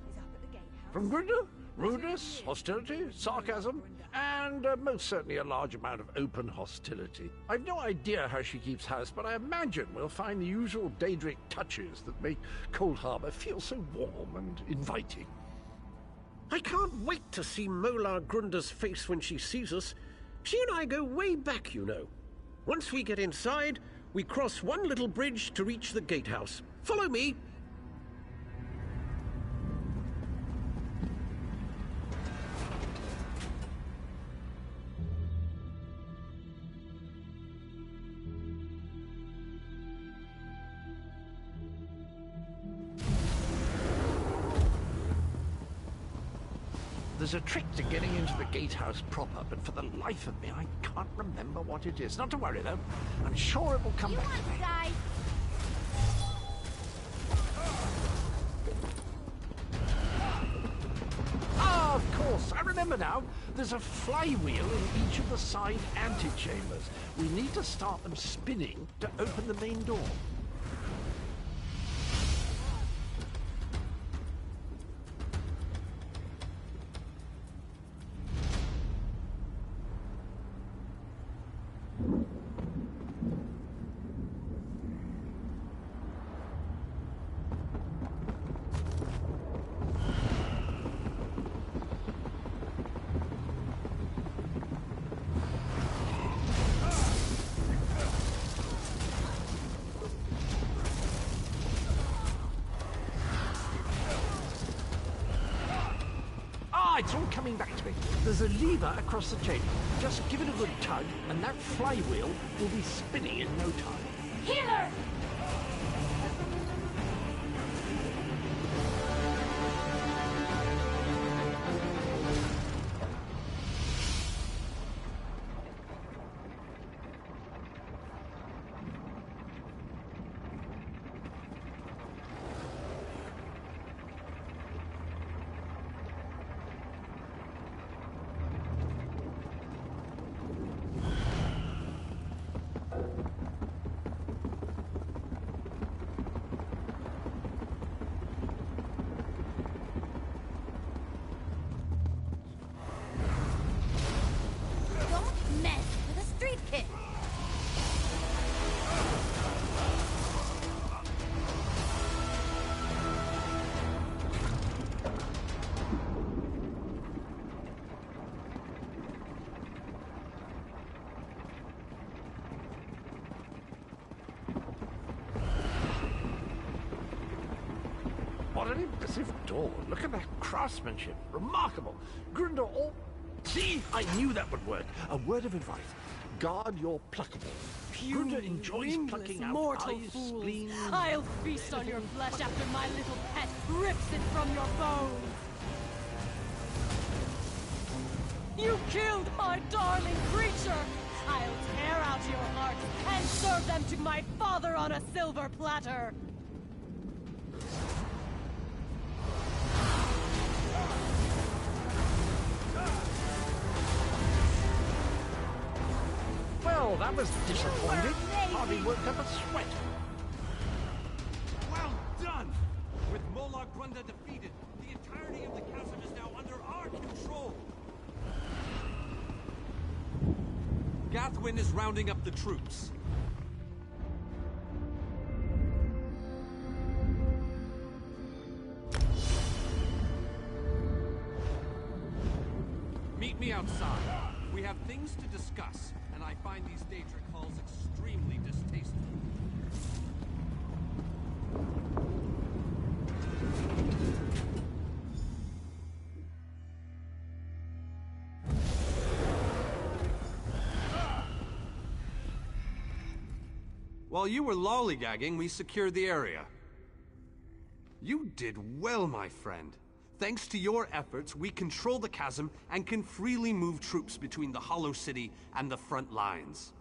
From Grunda, rudeness, hostility, sarcasm, and most certainly a large amount of open hostility. I've no idea how she keeps house, but I imagine we'll find the usual Daedric touches that make Cold Harbor feel so warm and inviting. I can't wait to see Molar Grunda's face when she sees us. She and I go way back, you know. Once we get inside, we cross one little bridge to reach the gatehouse. Follow me! There's a trick to getting into the gatehouse proper, but for the life of me, I can't remember what it is. Not to worry, though. I'm sure it will come back to me. Die. Ah, of course. I remember now. There's a flywheel in each of the side antechambers. We need to start them spinning to open the main door. It's all coming back to me. There's a lever across the chamber. Just give it a good tug, and that flywheel will be spinning in no time. Healer! What an impressive door. Look at that craftsmanship. Remarkable. Grunder, all... See? I knew that would work. A word of advice. Guard your pluckable. Grunder enjoys plucking out mortal eyes, fools. spleen... I'll feast on your flesh after my little pet rips it from your bones. You killed my darling creature. I'll tear out your hearts and serve them to my father on a silver platter. Well, that was disappointing. Hardly worked up a sweat. Well done! With Molag Grunda defeated, the entirety of the chasm is now under our control. Gathwin is rounding up the troops. Meet me outside. We have things to discuss, and I find these Daedric halls extremely distasteful. While you were lollygagging, we secured the area. You did well, my friend. Thanks to your efforts, we control the chasm and can freely move troops between the Hollow City and the front lines.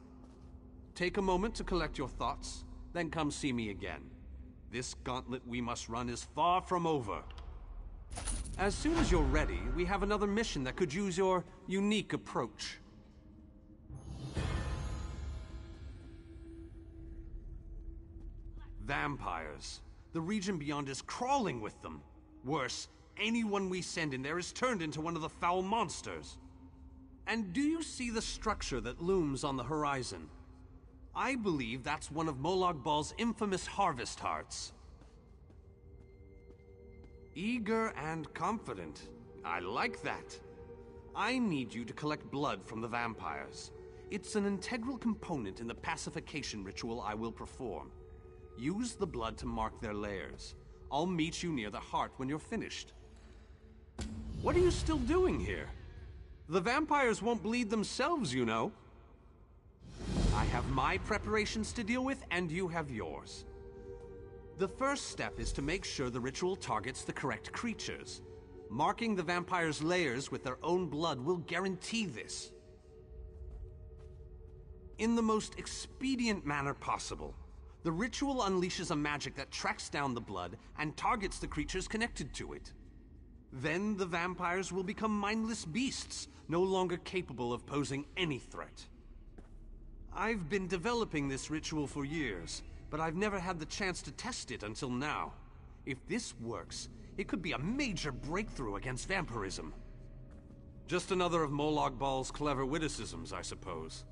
Take a moment to collect your thoughts, then come see me again. This gauntlet we must run is far from over. As soon as you're ready, we have another mission that could use your unique approach. Vampires. The region beyond is crawling with them. Worse, anyone we send in there is turned into one of the foul monsters. And do you see the structure that looms on the horizon? I believe that's one of Molag Bal's infamous harvest hearts. Eager and confident. I like that. I need you to collect blood from the vampires. It's an integral component in the pacification ritual I will perform. Use the blood to mark their lairs. I'll meet you near the heart when you're finished. What are you still doing here? The vampires won't bleed themselves, you know. I have my preparations to deal with, and you have yours. The first step is to make sure the ritual targets the correct creatures. Marking the vampires' lairs with their own blood will guarantee this. In the most expedient manner possible, the ritual unleashes a magic that tracks down the blood and targets the creatures connected to it. Then the vampires will become mindless beasts, no longer capable of posing any threat. I've been developing this ritual for years, but I've never had the chance to test it until now. If this works, it could be a major breakthrough against vampirism. Just another of Molag Bal's clever witticisms, I suppose.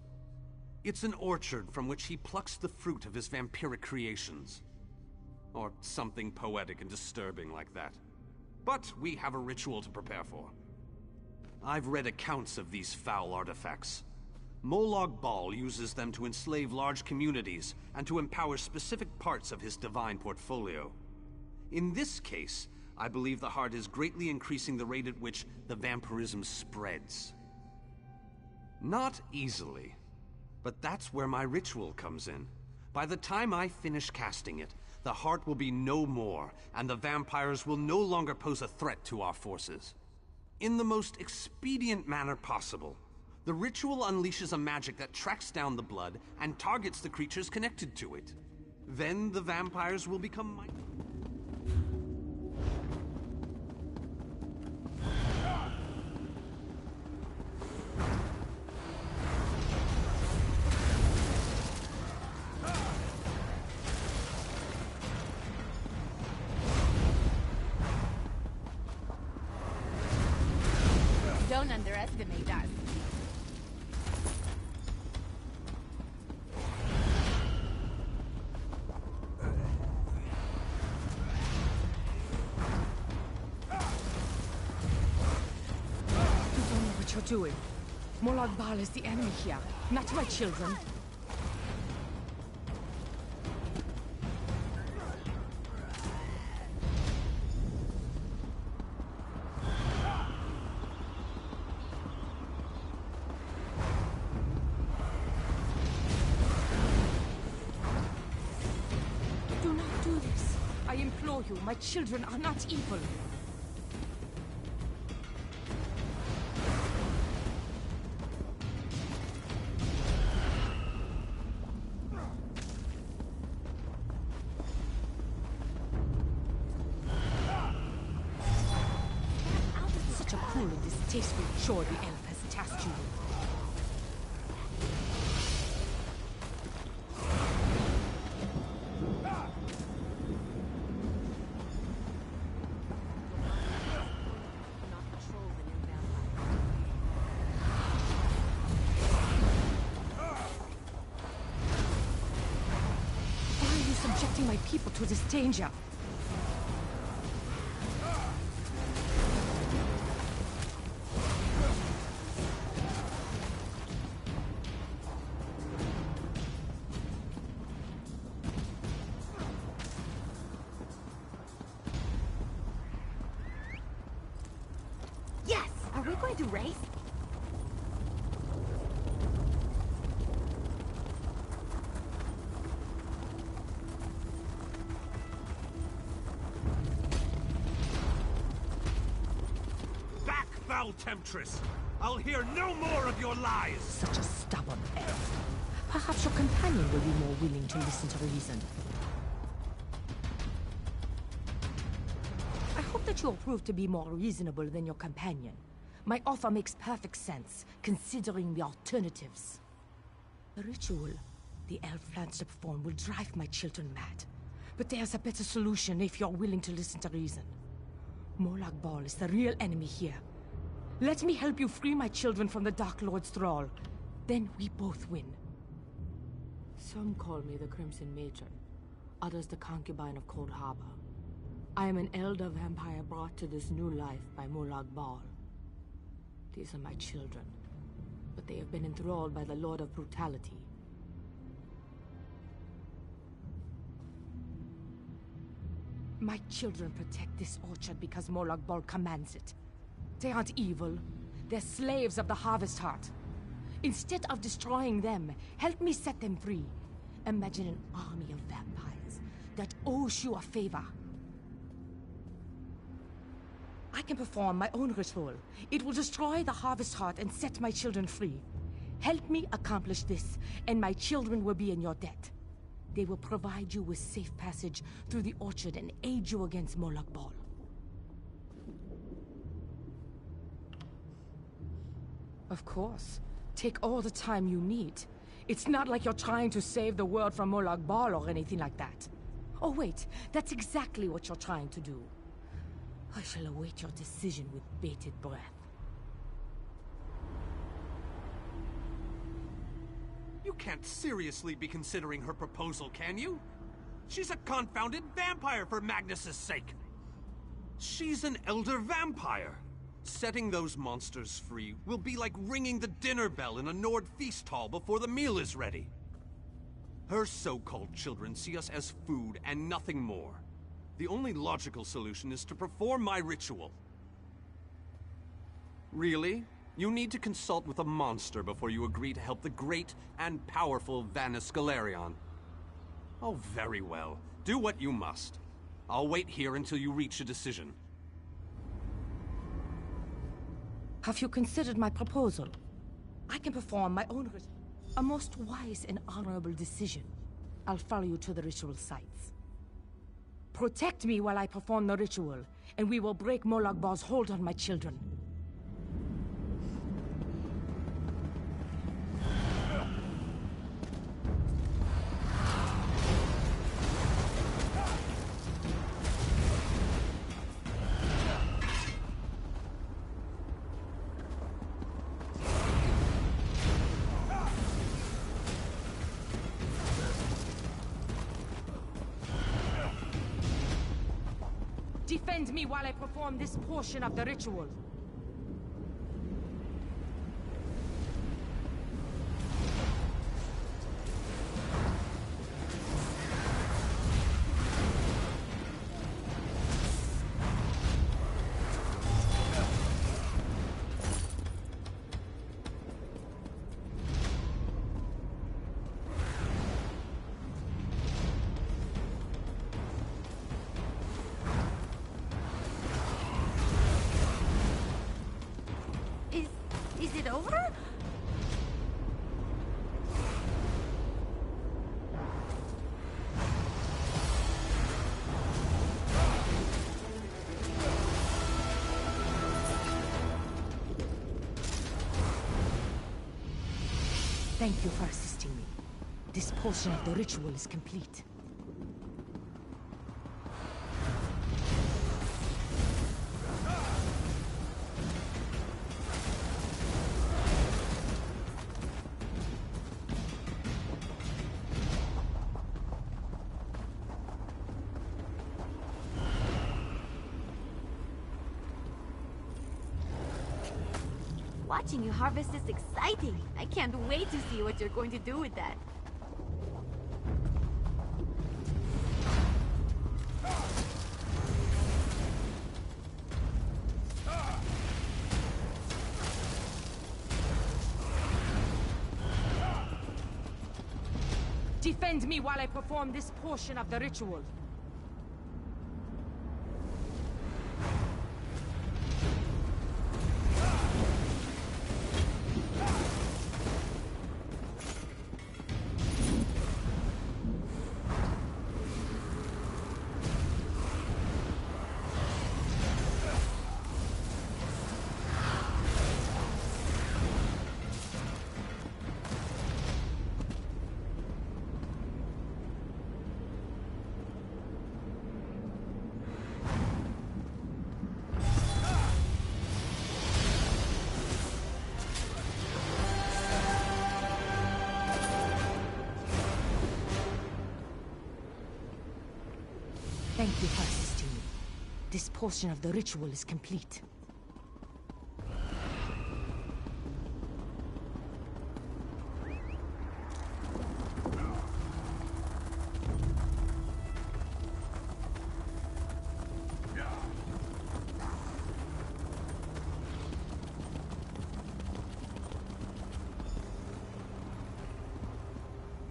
It's an orchard from which he plucks the fruit of his vampiric creations. Or something poetic and disturbing like that. But we have a ritual to prepare for. I've read accounts of these foul artifacts. Molag Bal uses them to enslave large communities and to empower specific parts of his divine portfolio. In this case, I believe the heart is greatly increasing the rate at which the vampirism spreads. Not easily, but that's where my ritual comes in. By the time I finish casting it, the heart will be no more, and the vampires will no longer pose a threat to our forces. In the most expedient manner possible, the ritual unleashes a magic that tracks down the blood and targets the creatures connected to it. Then the vampires will become my... Don't underestimate us. You don't know what you're doing. Molag Bal is the enemy here, not my children. Do not do this. I implore you, my children are not evil. Such a cruel and distasteful chore the elf has tasked you with. Why are you subjecting my people to this danger? Yes! Are we going to race? Back, foul temptress! I'll hear no more of your lies! Such a stubborn elf. Perhaps your companion will be more willing to listen to reason. I hope that you'll prove to be more reasonable than your companion. My offer makes perfect sense, considering the alternatives. The ritual the elf plans to perform will drive my children mad. But there's a better solution if you're willing to listen to reason. Molag Bal is the real enemy here. Let me help you free my children from the Dark Lord's thrall. Then we both win. Some call me the Crimson Matron, others the concubine of Cold Harbor. I am an elder vampire brought to this new life by Molag Bal. These are my children, but they have been enthralled by the Lord of Brutality. My children protect this orchard because Molag Bal commands it. They aren't evil. They're slaves of the Harvest Heart. Instead of destroying them, help me set them free. Imagine an army of vampires that owes you a favor. I can perform my own ritual. It will destroy the Harvest Heart and set my children free. Help me accomplish this, and my children will be in your debt. They will provide you with safe passage through the orchard and aid you against Molag Bal. Of course. Take all the time you need. It's not like you're trying to save the world from Molag Bal or anything like that. Oh wait, that's exactly what you're trying to do. I shall await your decision with bated breath. You can't seriously be considering her proposal, can you? She's a confounded vampire, for Magnus's sake! She's an elder vampire! Setting those monsters free will be like ringing the dinner bell in a Nord feast hall before the meal is ready. Her so-called children see us as food and nothing more. The only logical solution is to perform my ritual. Really? You need to consult with a monster before you agree to help the great and powerful Vanus Galerion. Oh, very well. Do what you must. I'll wait here until you reach a decision. Have you considered my proposal? I can perform my own ritual. A most wise and honorable decision. I'll follow you to the ritual sites. Protect me while I perform the ritual, and we will break Molag Bal's hold on my children. Defend me while I perform this portion of the ritual. Is it over? Thank you for assisting me. This portion of the ritual is complete. Watching you harvest is exciting. I can't wait to see what you're going to do with that. Defend me while I perform this portion of the ritual. Thank you for assisting me. This portion of the ritual is complete.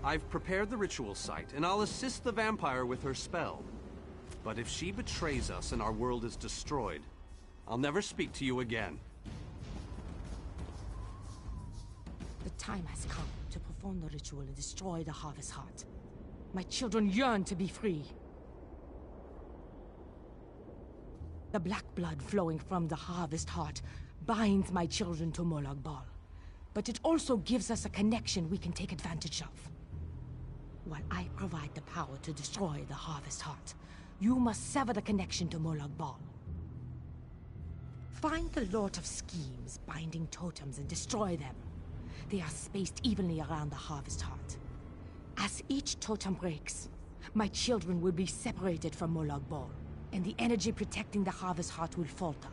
I've prepared the ritual site, and I'll assist the vampire with her spell. But if she betrays us and our world is destroyed, I'll never speak to you again. The time has come to perform the ritual and destroy the Harvest Heart. My children yearn to be free. The black blood flowing from the Harvest Heart binds my children to Molag Bal. But it also gives us a connection we can take advantage of. While I provide the power to destroy the Harvest Heart, you must sever the connection to Molag Bal. Find the Lord of Schemes binding totems and destroy them. They are spaced evenly around the Harvest Heart. As each totem breaks, my children will be separated from Molag Bal, and the energy protecting the Harvest Heart will falter.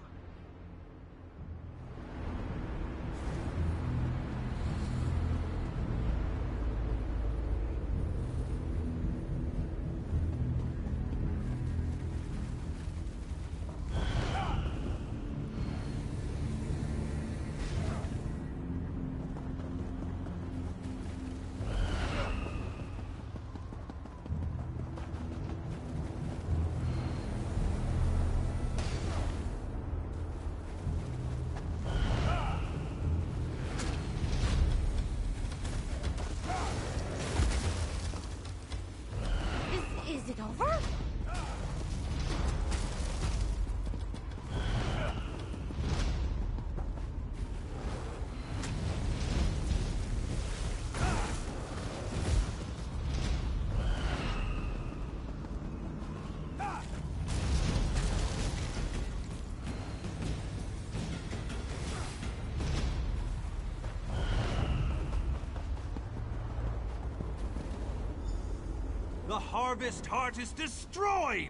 Is it over? The Harvest Heart is destroyed!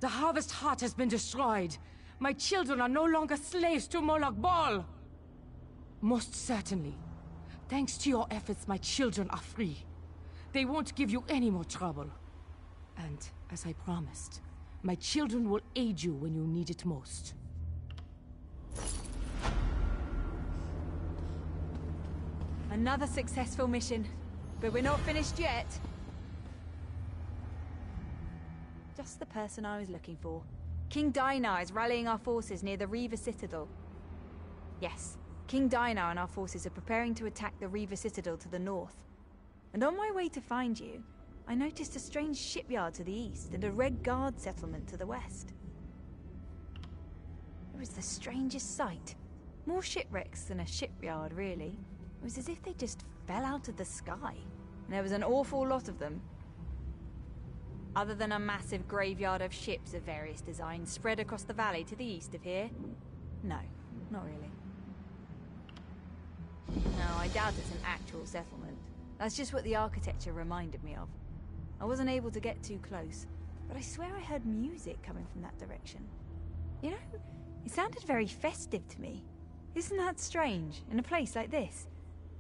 The Harvest Heart has been destroyed. My children are no longer slaves to Molag Bal. Most certainly. Thanks to your efforts, my children are free. They won't give you any more trouble. And, as I promised, my children will aid you when you need it most. Another successful mission. But we're not finished yet. Just the person I was looking for. King Dainar is rallying our forces near the Reaver Citadel. Yes, King Dainar and our forces are preparing to attack the Reaver Citadel to the north. And on my way to find you, I noticed a strange shipyard to the east and a Red Guard settlement to the west. It was the strangest sight. More shipwrecks than a shipyard, really. It was as if they just fell out of the sky. And there was an awful lot of them. Other than a massive graveyard of ships of various designs spread across the valley to the east of here? No, not really. No, I doubt it's an actual settlement. That's just what the architecture reminded me of. I wasn't able to get too close, but I swear I heard music coming from that direction. You know, it sounded very festive to me. Isn't that strange, in a place like this?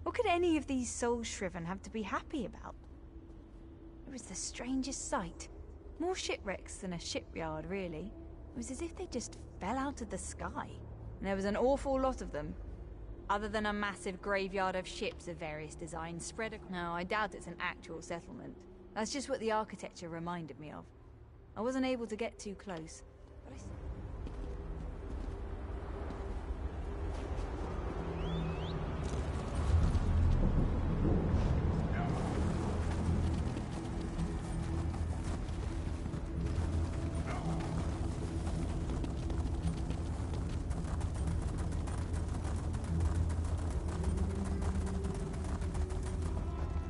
What could any of these soul-shriven have to be happy about? It was the strangest sight. More shipwrecks than a shipyard, really. It was as if they just fell out of the sky. And there was an awful lot of them. Other than a massive graveyard of ships of various designs spread across... No, I doubt it's an actual settlement. That's just what the architecture reminded me of. I wasn't able to get too close, but I...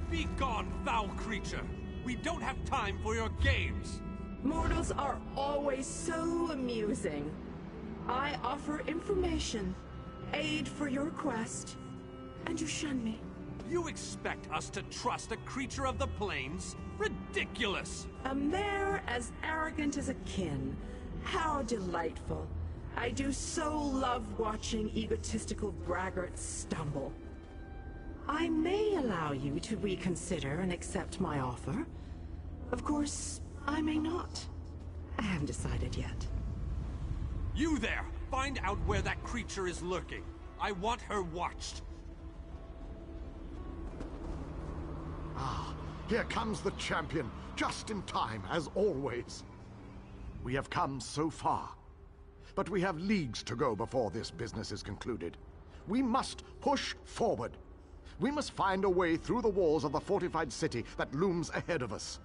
Be gone, foul creature! We don't have time for your games! Mortals are always so amusing. I offer information, aid for your quest, and you shun me. You expect us to trust a creature of the plains? Ridiculous! A mare as arrogant as a kin. How delightful. I do so love watching egotistical braggarts stumble. I may allow you to reconsider and accept my offer. Of course, I may not. I haven't decided yet. You there! Find out where that creature is lurking. I want her watched. Here comes the champion, just in time, as always. We have come so far, but we have leagues to go before this business is concluded. We must push forward. We must find a way through the walls of the fortified city that looms ahead of us.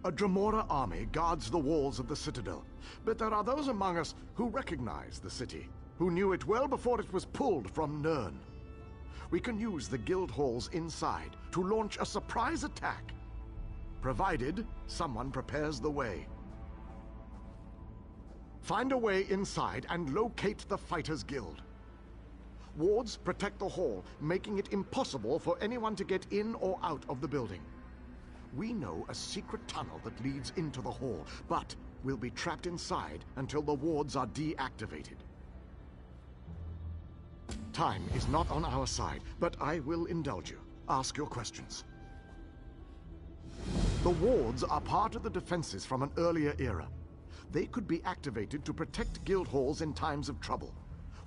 A Dremora army guards the walls of the citadel, but there are those among us who recognize the city, who knew it well before it was pulled from Nirn. We can use the guild halls inside to launch a surprise attack, provided someone prepares the way. Find a way inside and locate the Fighters Guild. Wards protect the hall, making it impossible for anyone to get in or out of the building. We know a secret tunnel that leads into the hall, but we'll be trapped inside until the wards are deactivated. Time is not on our side, but I will indulge you. Ask your questions. The wards are part of the defenses from an earlier era. They could be activated to protect guild halls in times of trouble.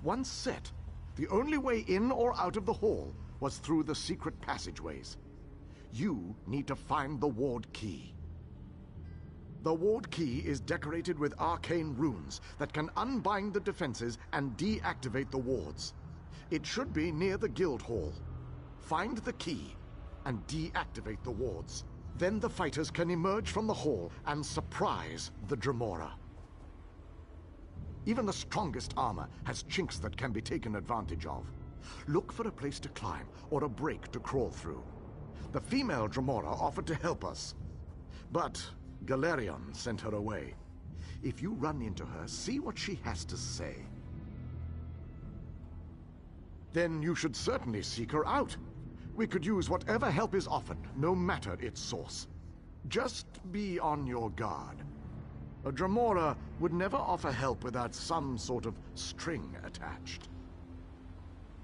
Once set, the only way in or out of the hall was through the secret passageways. You need to find the ward key. The ward key is decorated with arcane runes that can unbind the defenses and deactivate the wards. It should be near the guild hall. Find the key and deactivate the wards. Then the fighters can emerge from the hall and surprise the Dremora. Even the strongest armor has chinks that can be taken advantage of. Look for a place to climb or a break to crawl through. The female Dremora offered to help us, but Galerion sent her away. If you run into her, see what she has to say. Then you should certainly seek her out. We could use whatever help is offered, no matter its source. Just be on your guard. A Dremora would never offer help without some sort of string attached.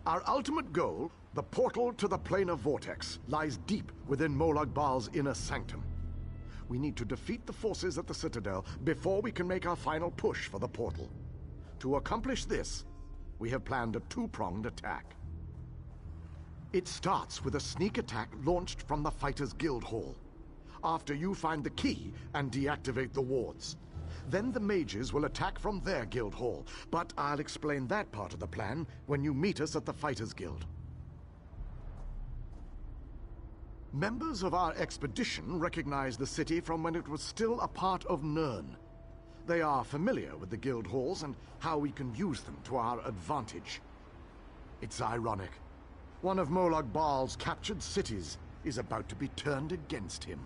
Our ultimate goal, the portal to the plane of Vortex, lies deep within Molag Bal's inner sanctum. We need to defeat the forces at the Citadel before we can make our final push for the portal. To accomplish this, we have planned a two-pronged attack. It starts with a sneak attack launched from the Fighters Guild Hall. After you find the key and deactivate the wards. Then the mages will attack from their guild hall, but I'll explain that part of the plan when you meet us at the Fighters Guild. Members of our expedition recognize the city from when it was still a part of Nirn. They are familiar with the guild halls and how we can use them to our advantage. It's ironic. One of Molag Bal's captured cities is about to be turned against him.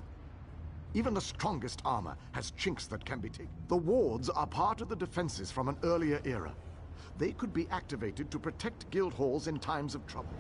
Even the strongest armor has chinks that can be taken. The wards are part of the defenses from an earlier era. They could be activated to protect guild halls in times of trouble.